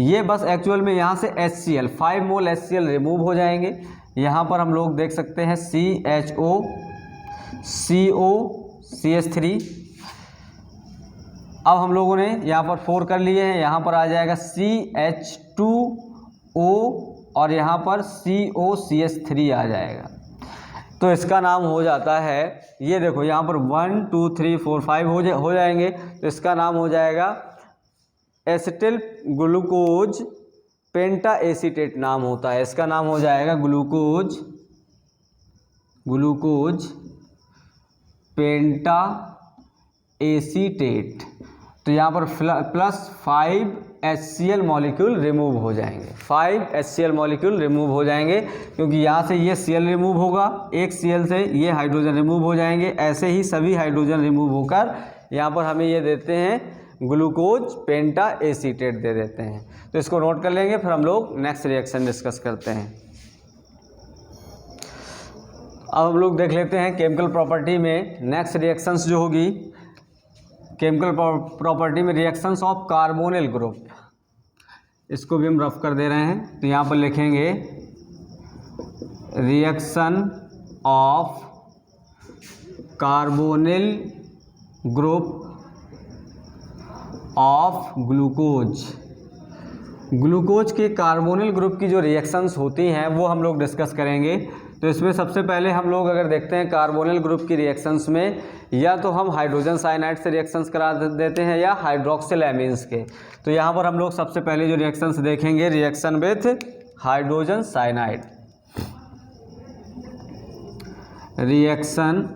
ये बस एक्चुअल में यहाँ से HCl 5 मोल HCl रिमूव हो जाएंगे। यहाँ पर हम लोग देख सकते हैं CHOCOCH3। अब हम लोगों ने यहाँ पर 4 कर लिए हैं, यहाँ पर आ जाएगा CH2O और यहाँ पर COCH3 आ जाएगा। तो इसका नाम हो जाता है, ये देखो यहाँ पर 1 2 3 4 5 हो जाएंगे। तो इसका नाम हो जाएगा एसिटिल ग्लूकोज पेंटा एसीटेट नाम होता है। इसका नाम हो जाएगा ग्लूकोज पेंटा एसीटेट। तो यहाँ पर प्लस 5 HCl मॉलिक्यूल रिमूव हो जाएंगे, 5 HCl मॉलिक्यूल रिमूव हो जाएंगे, क्योंकि यहाँ से ये Cl रिमूव होगा, एक Cl से ये हाइड्रोजन रिमूव हो जाएंगे। ऐसे ही सभी हाइड्रोजन रिमूव होकर यहाँ पर हमें ये देते हैं ग्लूकोज पेंटा एसीटेट दे देते हैं। तो इसको नोट कर लेंगे, फिर हम लोग नेक्स्ट रिएक्शन डिस्कस करते हैं। अब हम लोग देख लेते हैं केमिकल प्रॉपर्टी में नेक्स्ट रिएक्शंस जो होगी। केमिकल प्रॉपर्टी में रिएक्शंस ऑफ कार्बोनिल ग्रुप, इसको भी हम रफ कर दे रहे हैं। तो यहाँ पर लिखेंगे reaction of carbonyl group of glucose. Glucose के कार्बोनिल ग्रुप की जो रिएक्शंस होती हैं वो हम लोग डिस्कस करेंगे। तो इसमें सबसे पहले हम लोग अगर देखते हैं कार्बोनिल ग्रुप की रिएक्शंस में, या तो हम हाइड्रोजन साइनाइड से रिएक्शंस करा देते हैं या हाइड्रोक्सिल एमीन्स के। तो यहाँ पर हम लोग सबसे पहले जो रिएक्शंस देखेंगे, reaction with hydrogen cyanide. Reaction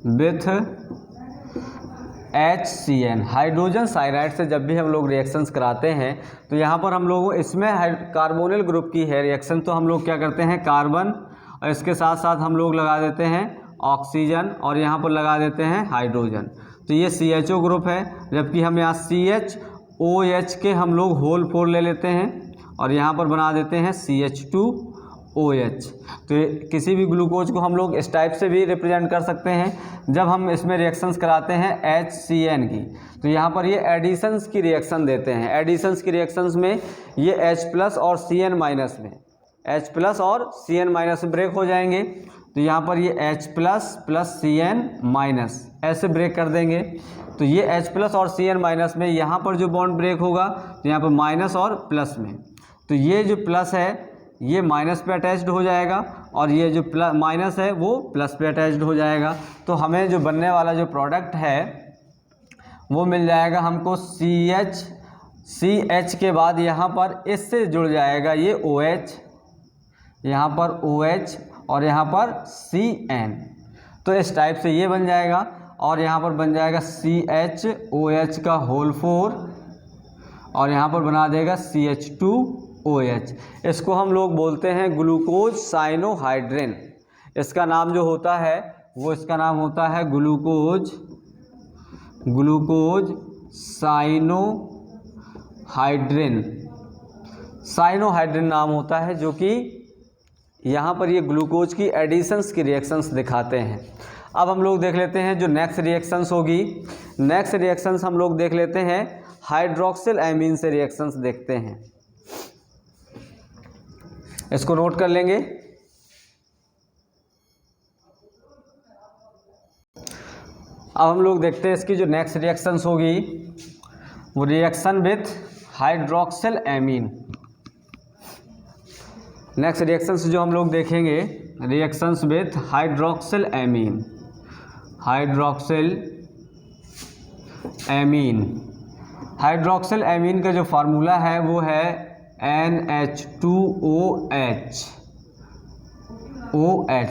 with HCN, hydrogen cyanide से जब भी हम लोग रिएक्शंस कराते हैं तो यहाँ पर हम लोग इसमें कार्बोनिल ग्रुप की है रिएक्शन, तो हम लोग क्या करते हैं कार्बन और इसके साथ साथ हम लोग लगा देते हैं ऑक्सीजन और यहाँ पर लगा देते हैं हाइड्रोजन। तो ये CHO ग्रुप है, जबकि हम यहाँ CHOH के हम लोग होल 4 ले लेते हैं और यहाँ पर बना देते हैं OH। तो किसी भी ग्लूकोज को हम लोग इस टाइप से भी रिप्रेजेंट कर सकते हैं जब हम इसमें रिएक्शंस कराते हैं HCN की। तो यहाँ पर ये एडिशंस की रिएक्शन देते हैं। एडिशंस की रिएक्शंस में ये H+ और Cn- में H+ और Cn- में ब्रेक हो जाएंगे। तो यहाँ पर ये H+ + Cn- ऐसे ब्रेक कर देंगे। तो ये H+ और Cn- में यहाँ पर जो बॉन्ड ब्रेक होगा तो यहाँ पर माइनस और प्लस में, तो ये जो प्लस है ये माइनस पे अटैच्ड हो जाएगा और ये जो माइनस है वो प्लस पे अटैच्ड हो जाएगा। तो हमें जो बनने वाला जो प्रोडक्ट है वो मिल जाएगा हमको CH के बाद यहाँ पर इससे जुड़ जाएगा ये OH, यहाँ पर OH और यहाँ पर Cn। तो इस टाइप से ये बन जाएगा और यहाँ पर बन जाएगा CHOH का होल 4 और यहाँ पर बना देगा CH2OH। इसको हम लोग बोलते हैं ग्लूकोज साइनोहाइड्रिन। इसका नाम जो होता है वो इसका नाम होता है ग्लूकोज साइनोहाइड्रिन नाम होता है, जो कि यहाँ पर ये ग्लूकोज की एडिशंस की रिएक्शंस दिखाते हैं। अब हम लोग देख लेते हैं जो नेक्स्ट रिएक्शंस होगी। नेक्स्ट रिएक्शंस हम लोग देख लेते हैं हाइड्रोक्सिल एमीन से रिएक्शंस देखते हैं। इसको नोट कर लेंगे। अब हम लोग देखते हैं इसकी जो नेक्स्ट रिएक्शंस होगी वो reaction with hydroxyl amine. Next reactions जो हम लोग देखेंगे reactions with hydroxyl amine. Hydroxyl amine का जो फार्मूला है वो है NH2OH।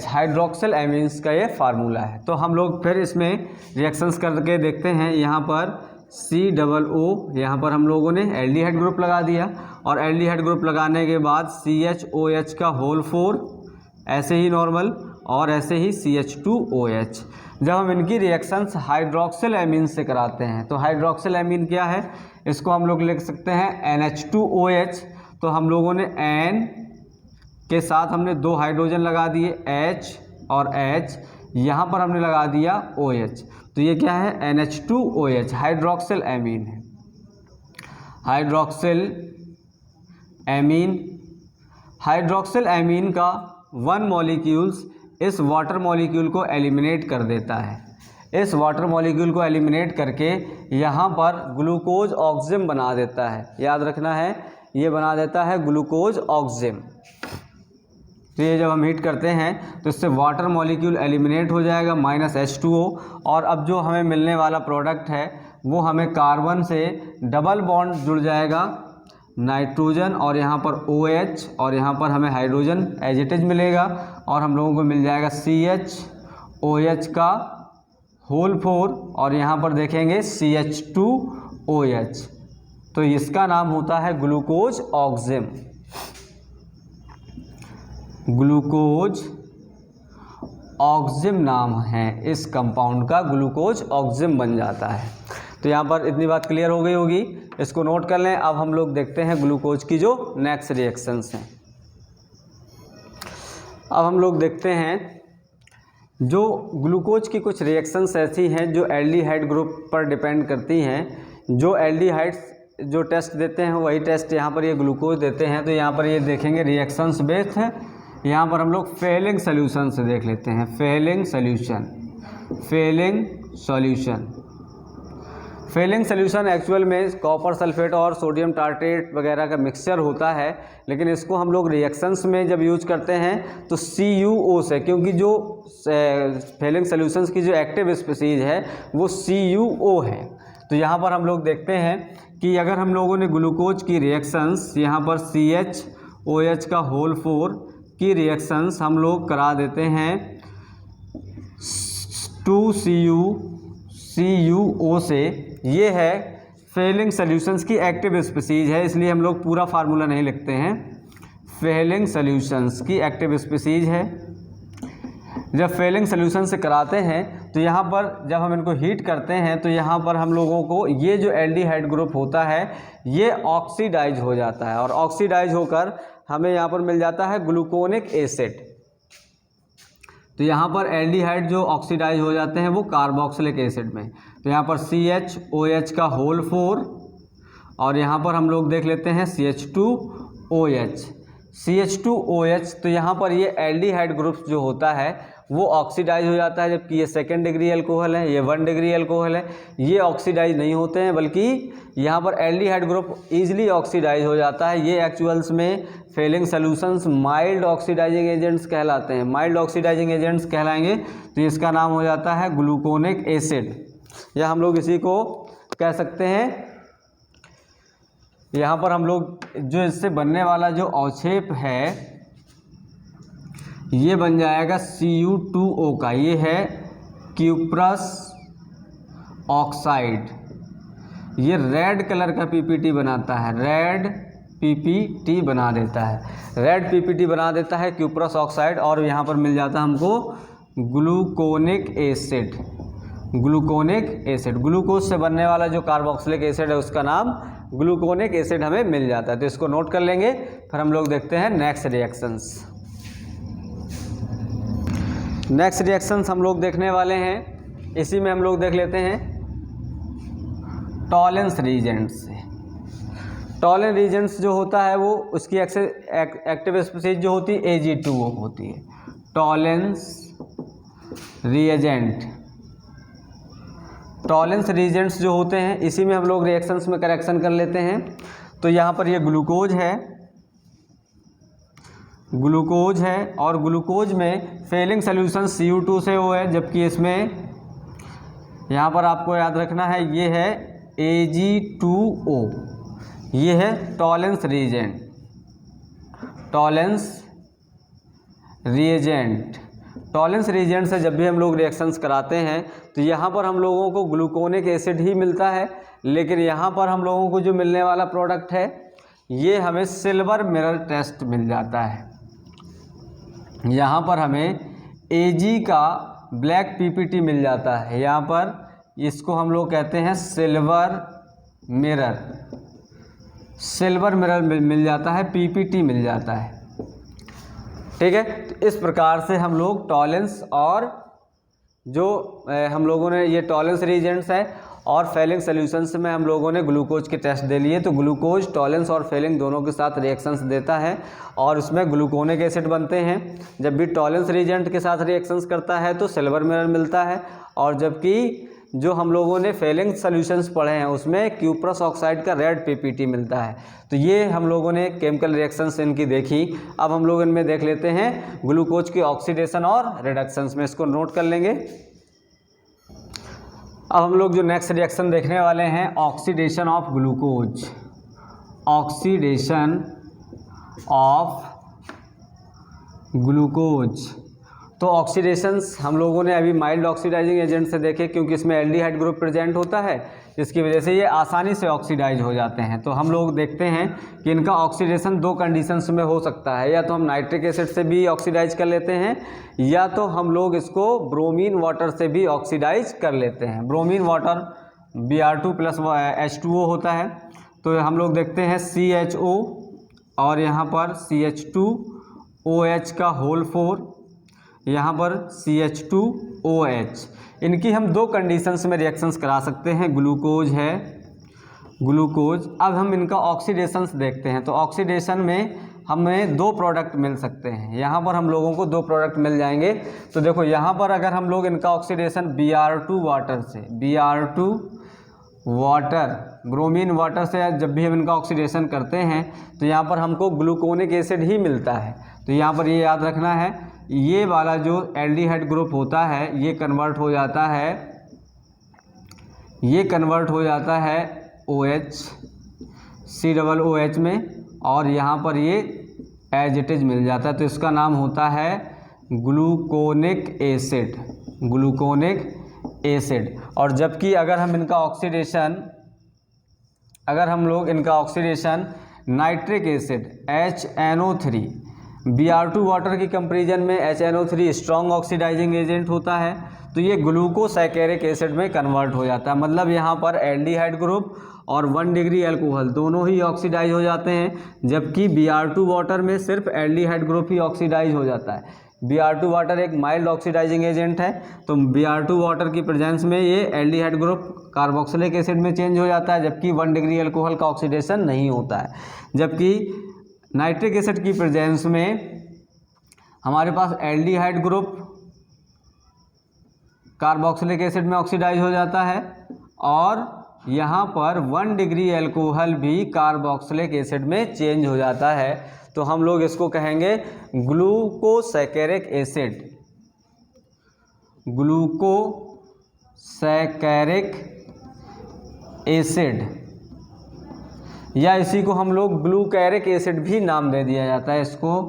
हाइड्रोक्सिल एमीन्स का ये फार्मूला है। तो हम लोग फिर इसमें रिएक्शंस करके देखते हैं। यहाँ पर COO, यहाँ पर हम लोगों ने एल्डिहाइड ग्रुप लगा दिया और एल्डिहाइड ग्रुप लगाने के बाद CHOH का होल 4 ऐसे ही नॉर्मल और ऐसे ही CH2OH। जब हम इनकी रिएक्शंस हाइड्रोक्सिल एमीन से कराते हैं तो हाइड्रोक्सिल एमीन क्या है, इसको हम लोग लिख सकते हैं NH2OH। तो हम लोगों ने N के साथ हमने 2 हाइड्रोजन लगा दिए H और H, यहाँ पर हमने लगा दिया OH। तो ये क्या है NH2OH, हाइड्रोक्सिल एमीन है। हाइड्रोक्सिल एमीन का 1 मॉलिक्यूल्स इस वाटर मॉलिक्यूल को एलिमिनेट कर देता है। इस वाटर मॉलिक्यूल को एलिमिनेट करके यहाँ पर ग्लूकोज ऑक्सिम बना देता है। याद रखना है, ये बना देता है ग्लूकोज ऑक्सिम। तो ये जब हम हीट करते हैं तो इससे वाटर मॉलिक्यूल एलिमिनेट हो जाएगा -H2O। और अब जो हमें मिलने वाला प्रोडक्ट है वो हमें कार्बन से डबल बॉन्ड जुड़ जाएगा नाइट्रोजन और यहाँ पर OH और यहाँ पर हमें हाइड्रोजन एज इट इज मिलेगा और हम लोगों को मिल जाएगा CHOH का होल 4 और यहाँ पर देखेंगे CH2OH। तो इसका नाम होता है ग्लूकोज ऑक्सिम। ग्लूकोज ऑक्सिम नाम है इस कंपाउंड का, ग्लूकोज ऑक्सिम बन जाता है। तो यहाँ पर इतनी बात क्लियर हो गई होगी, इसको नोट कर लें। अब हम लोग देखते हैं ग्लूकोज की जो नेक्स्ट रिएक्शंस हैं। अब हम लोग देखते हैं जो ग्लूकोज की कुछ रिएक्शंस ऐसी हैं जो एल्डिहाइड ग्रुप पर डिपेंड करती हैं। जो एल्डिहाइड्स जो टेस्ट देते हैं वही टेस्ट यहाँ पर ये ग्लूकोज देते हैं। तो यहाँ पर ये देखेंगे रिएक्शंस बेस्ड है। यहाँ पर हम लोग फेलिंग सोल्यूशन से देख लेते हैं। फेलिंग सॉल्यूशन एक्चुअल में कॉपर सल्फेट और सोडियम टार्ट्रेट वगैरह का मिक्सचर होता है, लेकिन इसको हम लोग रिएक्शंस में जब यूज करते हैं तो CuO से, क्योंकि जो फेलिंग सॉल्यूशंस की जो एक्टिव स्पीसीज है वो CuO है। तो यहाँ पर हम लोग देखते हैं कि अगर हम लोगों ने ग्लूकोज की रिएक्शंस यहाँ पर CHOH का होल 4 की रिएक्शंस हम लोग करा देते हैं 2CuO से, ये है फेलिंग सॉल्यूशंस की एक्टिव स्पीसीज है, इसलिए हम लोग पूरा फार्मूला नहीं लिखते हैं। फेलिंग सॉल्यूशंस की एक्टिव स्पीसीज है। जब फेलिंग सॉल्यूशन से कराते हैं तो यहाँ पर जब हम इनको हीट करते हैं तो यहाँ पर हम लोगों को ये जो एल्डिहाइड ग्रुप होता है ये ऑक्सीडाइज हो जाता है और ऑक्सीडाइज होकर हमें यहाँ पर मिल जाता है ग्लूकोनिक एसिड। तो यहाँ पर एल्डिहाइड जो ऑक्सीडाइज हो जाते हैं वो कार्बोक्सिलिक एसिड में। तो यहाँ पर CHOH का होल 4 और यहाँ पर हम लोग देख लेते हैं CH2OH। CH2OH तो यहाँ पर ये एल्डिहाइड ग्रुप्स जो होता है वो ऑक्सीडाइज हो जाता है, जबकि ये 2nd डिग्री एल्कोहल है, ये 1 डिग्री एल्कोहल है, ये ऑक्सीडाइज नहीं होते हैं, बल्कि यहाँ पर एल्डिहाइड ग्रुप ईजिली ऑक्सीडाइज हो जाता है। ये एक्चुअल्स में Fehling solutions mild oxidizing agents कहलाते हैं, माइल्ड ऑक्सीडाइजिंग एजेंट्स कहलाएंगे। तो इसका नाम हो जाता है ग्लूकोनिक एसिड, या हम लोग इसी को कह सकते हैं, यहाँ पर हम लोग जो इससे बनने वाला जो अवक्षेप है ये बन जाएगा Cu2O का, ये है क्यूप्रस ऑक्साइड। ये रेड कलर का पीपीटी बनाता है, रेड पीपीटी बना देता है, रेड पीपीटी बना देता है क्यूप्रस ऑक्साइड। और यहाँ पर मिल जाता है हमको gluconic acid, gluconic acid. Glucose से बनने वाला जो कार्बोक्सिलिक एसिड है उसका नाम ग्लूकोनिक एसिड हमें मिल जाता है। तो इसको नोट कर लेंगे। फिर हम लोग देखते हैं नेक्स्ट रिएक्शंस। नेक्स्ट रिएक्शंस हम लोग देखने वाले हैं, इसी में हम लोग देख लेते हैं टॉलेंस रीजेंट्स से। टॉलेंस रीजेंट्स जो होता है वो उसकी एक्टिव स्पीशीज जो होती है Ag2O होती है। टॉलेंस रिएजेंट, टॉलेंस रीजेंट्स जो होते हैं इसी में हम लोग रिएक्शंस में करेक्शन कर लेते हैं। तो यहाँ पर ये ग्लूकोज है, ग्लूकोज है, और ग्लूकोज में फेलिंग सोल्यूशन Cu2 से वो है, जबकि इसमें यहाँ पर आपको याद रखना है ये है Ag2O, ये है Tollens reagent, Tollens reagent. Tollens reagent से जब भी हम लोग रिएक्शंस कराते हैं तो यहाँ पर हम लोगों को ग्लूकोनिक एसिड ही मिलता है, लेकिन यहाँ पर हम लोगों को जो मिलने वाला प्रोडक्ट है ये हमें सिल्वर मिरर टेस्ट मिल जाता है। यहाँ पर हमें Ag का ब्लैक पीपीटी मिल जाता है, यहाँ पर इसको हम लोग कहते हैं सिल्वर मिरर, सिल्वर मिरर मिल जाता है, पीपीटी मिल जाता है। ठीक है, तो इस प्रकार से हम लोग टॉलेंस और जो हम लोगों ने ये टॉलेंस रीजेंट्स है और फेलिंग सॉल्यूशंस में हम लोगों ने ग्लूकोज के टेस्ट दे लिए। तो ग्लूकोज टॉलेंस और फेलिंग दोनों के साथ रिएक्शंस देता है और उसमें ग्लूकोनिक एसिड बनते हैं। जब भी टॉलेंस रीजेंट के साथ रिएक्शंस करता है तो सिल्वर मिरर मिलता है, और जबकि जो हम लोगों ने फेलिंग सॉल्यूशंस पढ़े हैं उसमें क्यूप्रस ऑक्साइड का रेड पीपीटी मिलता है। तो ये हम लोगों ने केमिकल रिएक्शंस इनकी देखी। अब हम लोग इनमें देख लेते हैं ग्लूकोज की ऑक्सीडेशन और रिडक्शंस में, इसको नोट कर लेंगे। अब हम लोग जो नेक्स्ट रिएक्शन देखने वाले हैं oxidation of glucose, oxidation of glucose. तो ऑक्सीडेशंस हम लोगों ने अभी माइल्ड ऑक्सीडाइजिंग एजेंट से देखे, क्योंकि इसमें एल्डिहाइड ग्रुप प्रेजेंट होता है जिसकी वजह से ये आसानी से ऑक्सीडाइज हो जाते हैं। तो हम लोग देखते हैं कि इनका ऑक्सीडेशन दो कंडीशंस में हो सकता है, या तो हम नाइट्रिक एसिड से भी ऑक्सीडाइज कर लेते हैं, या तो हम लोग इसको ब्रोमीन वाटर से भी ऑक्सीडाइज कर लेते हैं। ब्रोमीन वाटर Br2 + H2O होता है। तो हम लोग देखते हैं CHO और यहाँ पर CH2OH का होल 4, यहाँ पर CH2OH। इनकी हम दो कंडीशंस में रिएक्शंस करा सकते हैं। ग्लूकोज है, ग्लूकोज। अब हम इनका ऑक्सीडेशंस देखते हैं। तो ऑक्सीडेशन में हमें दो प्रोडक्ट मिल सकते हैं, यहाँ पर हम लोगों को दो प्रोडक्ट मिल जाएंगे। तो देखो यहाँ पर अगर हम लोग इनका ऑक्सीडेशन Br2 वाटर से, Br2 वाटर, ब्रोमीन वाटर से जब भी हम इनका ऑक्सीडेशन करते हैं तो यहाँ पर हमको ग्लूकोनिक एसिड ही मिलता है। तो यहाँ पर ये याद रखना है, ये वाला जो एल्डिहाइड ग्रुप होता है ये कन्वर्ट हो जाता है, ये कन्वर्ट हो जाता है OH, COOH में, और यहाँ पर ये एज इट इज मिल जाता है। तो इसका नाम होता है ग्लूकोनिक एसिड, ग्लूकोनिक एसिड। और जबकि अगर हम इनका ऑक्सीडेशन, अगर हम लोग इनका oxidation nitric acid HNO3 Br2 water की कंपेरिजन में HNO3 स्ट्रॉन्ग ऑक्सीडाइजिंग एजेंट होता है, तो ये ग्लूकोसैकेरिक एसिड में कन्वर्ट हो जाता है। मतलब यहाँ पर एल्डिहाइड ग्रुप और 1 डिग्री अल्कोहल दोनों ही ऑक्सीडाइज हो जाते हैं, जबकि Br2 वाटर में सिर्फ एल्डिहाइड ग्रुप ही ऑक्सीडाइज हो जाता है। Br2 वाटर एक माइल्ड ऑक्सीडाइजिंग एजेंट है, तो Br2 वाटर की प्रेजेंस में ये एल्डिहाइड ग्रुप कार्बोक्सिलिक एसिड में चेंज हो जाता है, जबकि 1 डिग्री अल्कोहल का ऑक्सीडेशन नहीं होता है। जबकि नाइट्रिक एसिड की प्रेजेंस में हमारे पास एल्डिहाइड ग्रुप कार्बोक्सिलिक एसिड में ऑक्सीडाइज हो जाता है और यहाँ पर 1 डिग्री अल्कोहल भी कार्बोक्सिलिक एसिड में चेंज हो जाता है। तो हम लोग इसको कहेंगे ग्लूकोसैकेरिक एसिड, ग्लूकोसैकेरिक एसिड, या इसी को हम लोग ग्लूकैरिक एसिड भी नाम दे दिया जाता है। इसको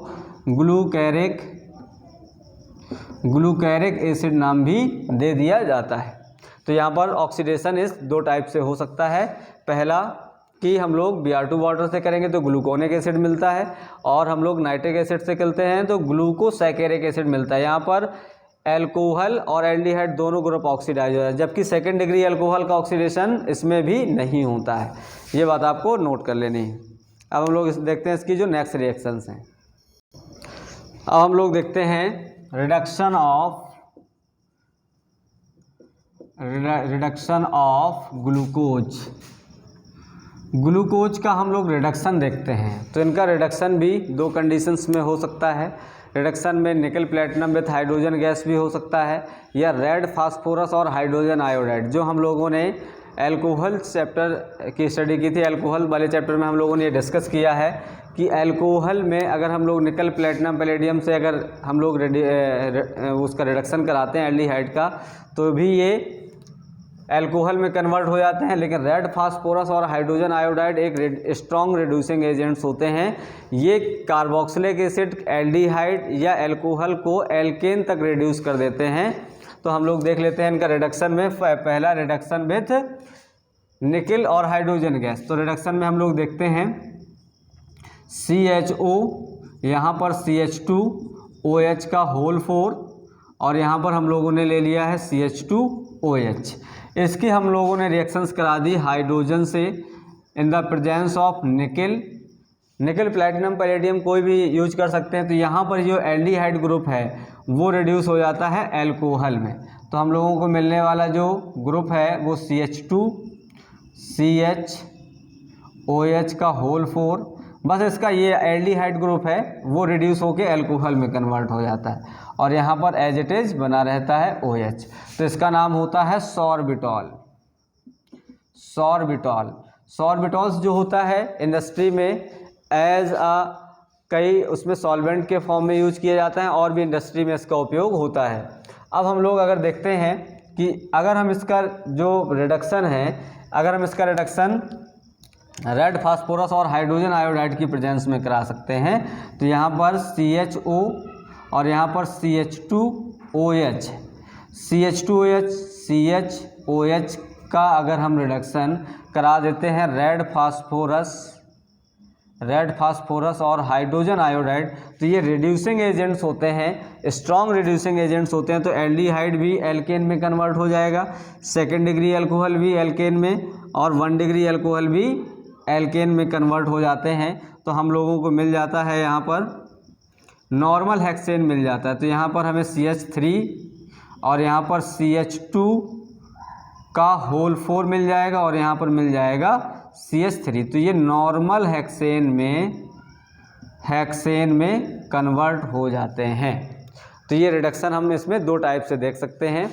ग्लूकैरिक एसिड नाम भी दे दिया जाता है। तो यहाँ पर ऑक्सीडेशन इस 2 टाइप से हो सकता है। पहला कि हम लोग Br2 वाटर से करेंगे तो ग्लूकोनिक एसिड मिलता है, और हम लोग नाइट्रिक एसिड से करते हैं तो ग्लूकोसैकेरिक एसिड मिलता है। यहाँ पर एल्कोहल और एल्डिहाइड दोनों ग्रुप ऑक्सीडाइज हो जाए, जबकि 2nd डिग्री अल्कोहल का ऑक्सीडेशन इसमें भी नहीं होता है। ये बात आपको नोट कर लेनी है। अब हम लोग देखते हैं इसकी जो नेक्स्ट रिएक्शंस हैं। अब हम लोग देखते हैं रिडक्शन ऑफ ग्लूकोज का हम लोग रिडक्शन देखते हैं। तो इनका रिडक्शन भी 2 कंडीशंस में हो सकता है। रिडक्शन में निकल प्लेटिनम विथ हाइड्रोजन गैस भी हो सकता है, या रेड फास्फोरस और हाइड्रोजन आयोडाइड। जो हम लोगों ने एल्कोहल चैप्टर की स्टडी की थी, एल्कोहल वाले चैप्टर में हम लोगों ने ये डिस्कस किया है कि एल्कोहल में अगर हम लोग निकल प्लेटिनम पैलेडियम से अगर हम लोग उसका रिडक्शन कराते हैं एल्डिहाइड का, तो भी ये एल्कोहल में कन्वर्ट हो जाते हैं। लेकिन रेड फास्फोरस और हाइड्रोजन आयोडाइड एक स्ट्रॉन्ग रिड्यूसिंग एजेंट्स होते हैं। ये कार्बोक्सिलिक एसिड, एल्डिहाइड या एल्कोहल को एल्केन तक रिड्यूस कर देते हैं। तो हम लोग देख लेते हैं इनका रिडक्शन में। पहला रिडक्शन विथ निकल और हाइड्रोजन गैस। तो रिडक्शन में हम लोग देखते हैं CHO, यहाँ पर CH2OH का होल 4, और यहाँ पर हम लोगों ने ले लिया है CH2OH। इसकी हम लोगों ने रिएक्शंस करा दी हाइड्रोजन से इन द प्रेजेंस ऑफ निकल प्लैटिनम पैलेडियम कोई भी यूज कर सकते हैं। तो यहाँ पर जो एल्डिहाइड ग्रुप है वो रिड्यूस हो जाता है एल्कोहल में। तो हम लोगों को मिलने वाला जो ग्रुप है वो CH2CHOH का होल 4, बस इसका ये एल्डिहाइड ग्रुप है वो रिड्यूस होकर एल्कोहल में कन्वर्ट हो जाता है, और यहाँ पर एज इट इज बना रहता है OH। तो इसका नाम होता है सॉर्बिटॉल्स जो होता है इंडस्ट्री में एज कई उसमें सॉल्वेंट के फॉर्म में यूज किया जाता है, और भी इंडस्ट्री में इसका उपयोग होता है। अब हम लोग अगर देखते हैं कि अगर हम इसका जो रिडक्शन है, अगर हम इसका रिडक्शन रेड फास्फोरस और हाइड्रोजन आयोडाइड की प्रेजेंस में करा सकते हैं, तो यहाँ पर CHO और यहाँ पर CH2OH CHOH का अगर हम रिडक्शन करा देते हैं रेड फास्फोरस और हाइड्रोजन आयोडाइड, तो ये रिड्यूसिंग एजेंट्स होते हैं, स्ट्रॉन्ग रिड्यूसिंग एजेंट्स होते हैं। तो एल्डिहाइड भी एल्केन में कन्वर्ट हो जाएगा, 2nd डिग्री अल्कोहल भी एल्केन में, और 1 डिग्री अल्कोहल भी एल्केन में कन्वर्ट हो जाते हैं। तो हम लोगों को मिल जाता है यहाँ पर नॉर्मल हेक्सेन मिल जाता है। तो यहाँ पर हमें CH3 और यहाँ पर CH2 का होल 4 मिल जाएगा, और यहाँ पर मिल जाएगा CH3। तो ये नॉर्मल हेक्सेन में कन्वर्ट हो जाते हैं। तो ये रिडक्शन हम इसमें 2 टाइप से देख सकते हैं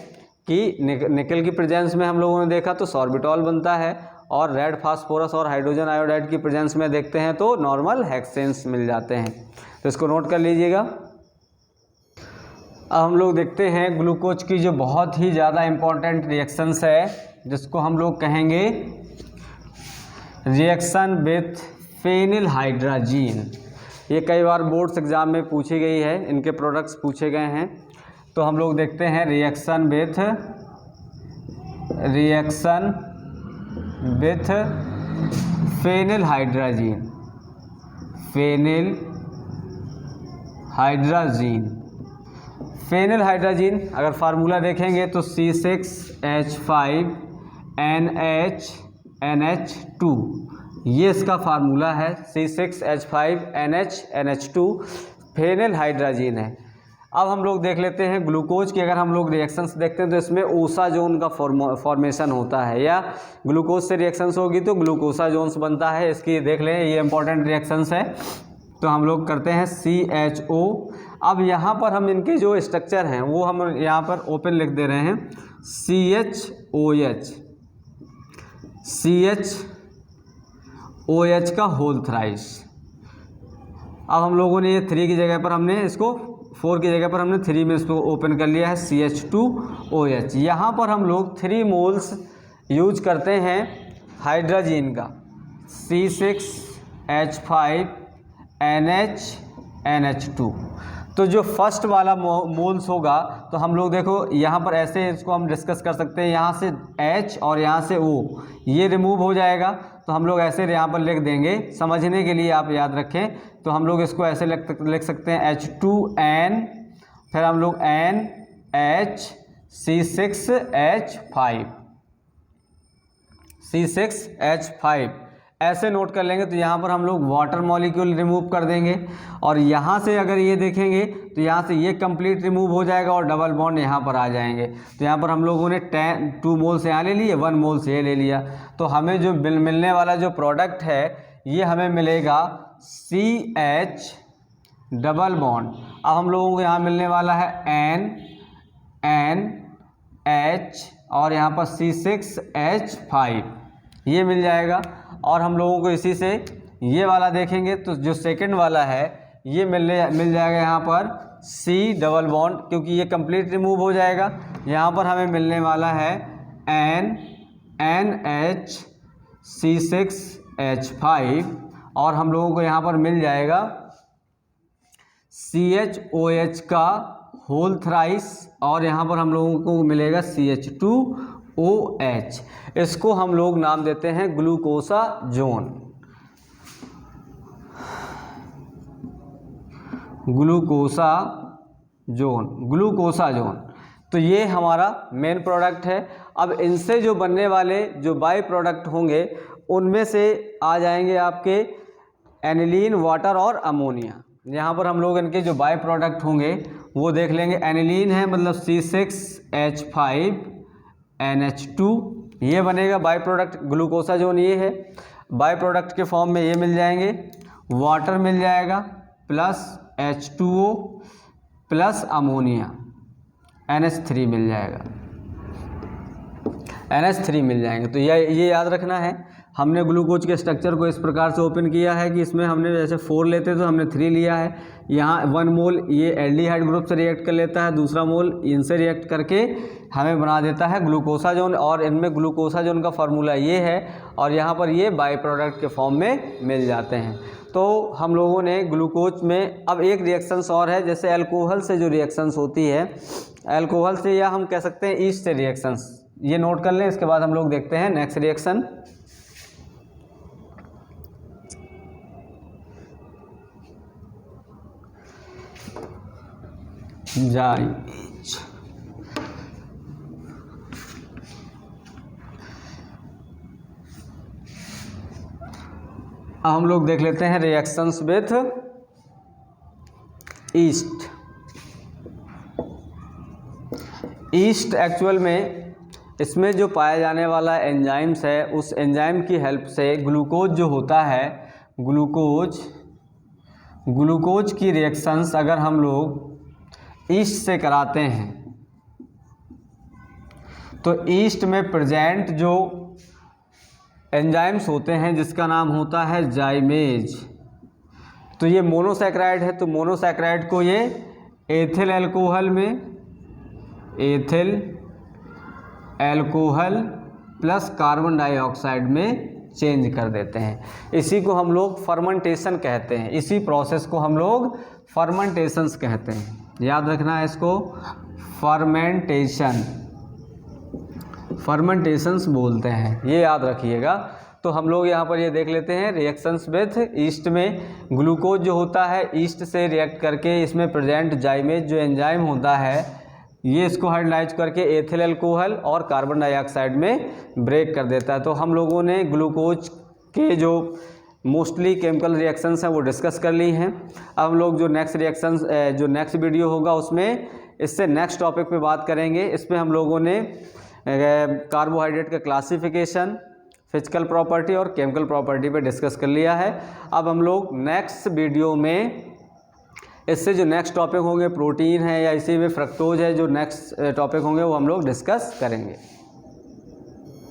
कि निकल की प्रेजेंस में हम लोगों ने देखा तो सॉर्बिटॉल बनता है, और रेड फास्फोरस और हाइड्रोजन आयोडाइड की प्रेजेंस में देखते हैं तो नॉर्मल हेक्सेन्स मिल जाते हैं। तो इसको नोट कर लीजिएगा। अब हम लोग देखते हैं ग्लूकोज की जो बहुत ही ज़्यादा इम्पॉर्टेंट रिएक्शंस है, जिसको हम लोग कहेंगे रिएक्शन विथ फेनिलहाइड्राजीन। ये कई बार बोर्ड्स एग्जाम में पूछी गई है, इनके प्रोडक्ट्स पूछे गए हैं। तो हम लोग देखते हैं reaction with phenylhydrazine hydrazine. Phenyl hydrazine अगर फार्मूला देखेंगे तो C6H5NH2, ये इसका फार्मूला है, C6H5NH2 फेनिल हाइड्राजीन है। अब हम लोग देख लेते हैं ग्लूकोज की, अगर हम लोग रिएक्शंस देखते हैं तो इसमें ओसा जोन का फॉर्मेशन होता है, या ग्लूकोज से रिएक्शंस होगी तो ग्लूकोसा जोन्स बनता है। इसकी देख लें, ये इंपॉर्टेंट रिएक्शंस है। तो हम लोग करते हैं CHO। अब यहाँ पर हम इनके जो स्ट्रक्चर हैं वो हम यहाँ पर ओपन लिख दे रहे हैं, CHOH का होल थ्राइस। अब हम लोगों ने ये 3 की जगह पर हमने इसको 4 की जगह पर हमने 3 में इसको ओपन कर लिया है, CH2OH। यहाँ पर हम लोग 3 मोल्स यूज करते हैं हाइड्राजीन का, C6H5NH2। तो जो फर्स्ट वाला मोल्स होगा तो हम लोग देखो यहाँ पर ऐसे इसको हम डिस्कस कर सकते हैं, यहाँ से H और यहाँ से O ये रिमूव हो जाएगा, तो हम लोग ऐसे यहाँ पर लिख देंगे, समझने के लिए आप याद रखें। तो हम लोग इसको ऐसे लिख सकते हैं H2N, फिर हम लोग NH C6H5 ऐसे नोट कर लेंगे। तो यहाँ पर हम लोग वाटर मॉलिक्यूल रिमूव कर देंगे, और यहाँ से अगर ये देखेंगे तो यहाँ से ये कंप्लीट रिमूव हो जाएगा और डबल बॉन्ड यहाँ पर आ जाएंगे। तो यहाँ पर हम लोगों ने 2 मोल्स यहाँ ले लिए, 1 मोल्स ये ले लिया। तो हमें जो मिलने वाला जो प्रोडक्ट है ये हमें मिलेगा CH डबल बॉन्ड। अब हम लोगों को यहाँ मिलने वाला है NH और यहाँ पर C6H5 ये मिल जाएगा। और हम लोगों को इसी से ये वाला देखेंगे तो जो सेकंड वाला है ये मिल जाएगा यहाँ पर C डबल बॉन्ड, क्योंकि ये कंप्लीट रिमूव हो जाएगा। यहाँ पर हमें मिलने वाला है NH C6H5 और हम लोगों को यहाँ पर मिल जाएगा CHOH का होल थ्राइस, और यहाँ पर हम लोगों को मिलेगा CH2OH। इसको हम लोग नाम देते हैं ग्लूकोसा जोन। ग्लूकोसा जोन तो ये हमारा मेन प्रोडक्ट है। अब इनसे जो बनने वाले जो बाई प्रोडक्ट होंगे उनमें से आ जाएंगे आपके एनिलीन, वाटर और अमोनिया। यहाँ पर हम लोग इनके जो बाई प्रोडक्ट होंगे वो देख लेंगे। एनिलीन है मतलब C6H5NH2 ये बनेगा बाई प्रोडक्ट, ग्लूकोसा जोन ये है। बाई प्रोडक्ट के फॉर्म में ये मिल जाएंगे, वाटर मिल जाएगा plus H2O plus ammonia NH3 मिल जाएगा, NH3 मिल जाएंगे। तो ये याद रखना है। हमने ग्लूकोज के स्ट्रक्चर को इस प्रकार से ओपन किया है कि इसमें हमने जैसे 4 लेते तो हमने 3 लिया है। यहाँ 1 मोल ये एल्डिहाइड ग्रुप से रिएक्ट कर लेता है, दूसरा मोल इनसे रिएक्ट करके हमें बना देता है ग्लूकोसा जोन, और इनमें ग्लूकोसा जोन का फार्मूला ये है, और यहाँ पर ये बाई प्रोडक्ट के फॉर्म में मिल जाते हैं। तो हम लोगों ने ग्लूकोज में अब एक रिएक्शंस और है, जैसे अल्कोहल से जो रिएक्शंस होती है, अल्कोहल से या हम कह सकते हैं ईस्ट से रिएक्शंस, ये नोट कर लें। इसके बाद हम लोग देखते हैं नेक्स्ट रिएक्शन। जाइज अब हम लोग देख लेते हैं reactions with east. East actual में इसमें जो पाया जाने वाला एंजाइम्स है, उस एंजाइम की हेल्प से ग्लूकोज जो होता है, ग्लूकोज की रिएक्शंस अगर हम लोग ईस्ट से कराते हैं तो ईस्ट में प्रेजेंट जो एंजाइम्स होते हैं जिसका नाम होता है जाइमेज। तो ये मोनोसैकेराइड है, तो मोनोसैकेराइड को ये ethyl alcohol plus carbon dioxide में चेंज कर देते हैं। इसी को हम लोग फर्मेंटेशन कहते हैं, इसी प्रोसेस को हम लोग फर्मेंटेशंस कहते हैं। याद रखना है इसको, फर्मेंटेशंस बोलते हैं, ये याद रखिएगा। तो हम लोग यहाँ पर ये देख लेते हैं रिएक्शंस विथ ईस्ट में ग्लूकोज जो होता है ईस्ट से रिएक्ट करके इसमें प्रेजेंट जाइमेज जो एंजाइम होता है ये इसको हाइड्रोलाइज करके एथिल अल्कोहल और कार्बन डाइऑक्साइड में ब्रेक कर देता है। तो हम लोगों ने ग्लूकोज के जो मोस्टली केमिकल रिएक्शंस हैं वो डिस्कस कर ली हैं। अब हम लोग जो नेक्स्ट वीडियो होगा उसमें इससे नेक्स्ट टॉपिक पे बात करेंगे। इसमें हम लोगों ने कार्बोहाइड्रेट का क्लासिफिकेशन, फिजिकल प्रॉपर्टी और केमिकल प्रॉपर्टी पे डिस्कस कर लिया है। अब हम लोग नेक्स्ट वीडियो में इससे जो नेक्स्ट टॉपिक होंगे प्रोटीन है या इसी में फ्रक्टोज है, जो नेक्स्ट टॉपिक होंगे वो हम लोग डिस्कस करेंगे।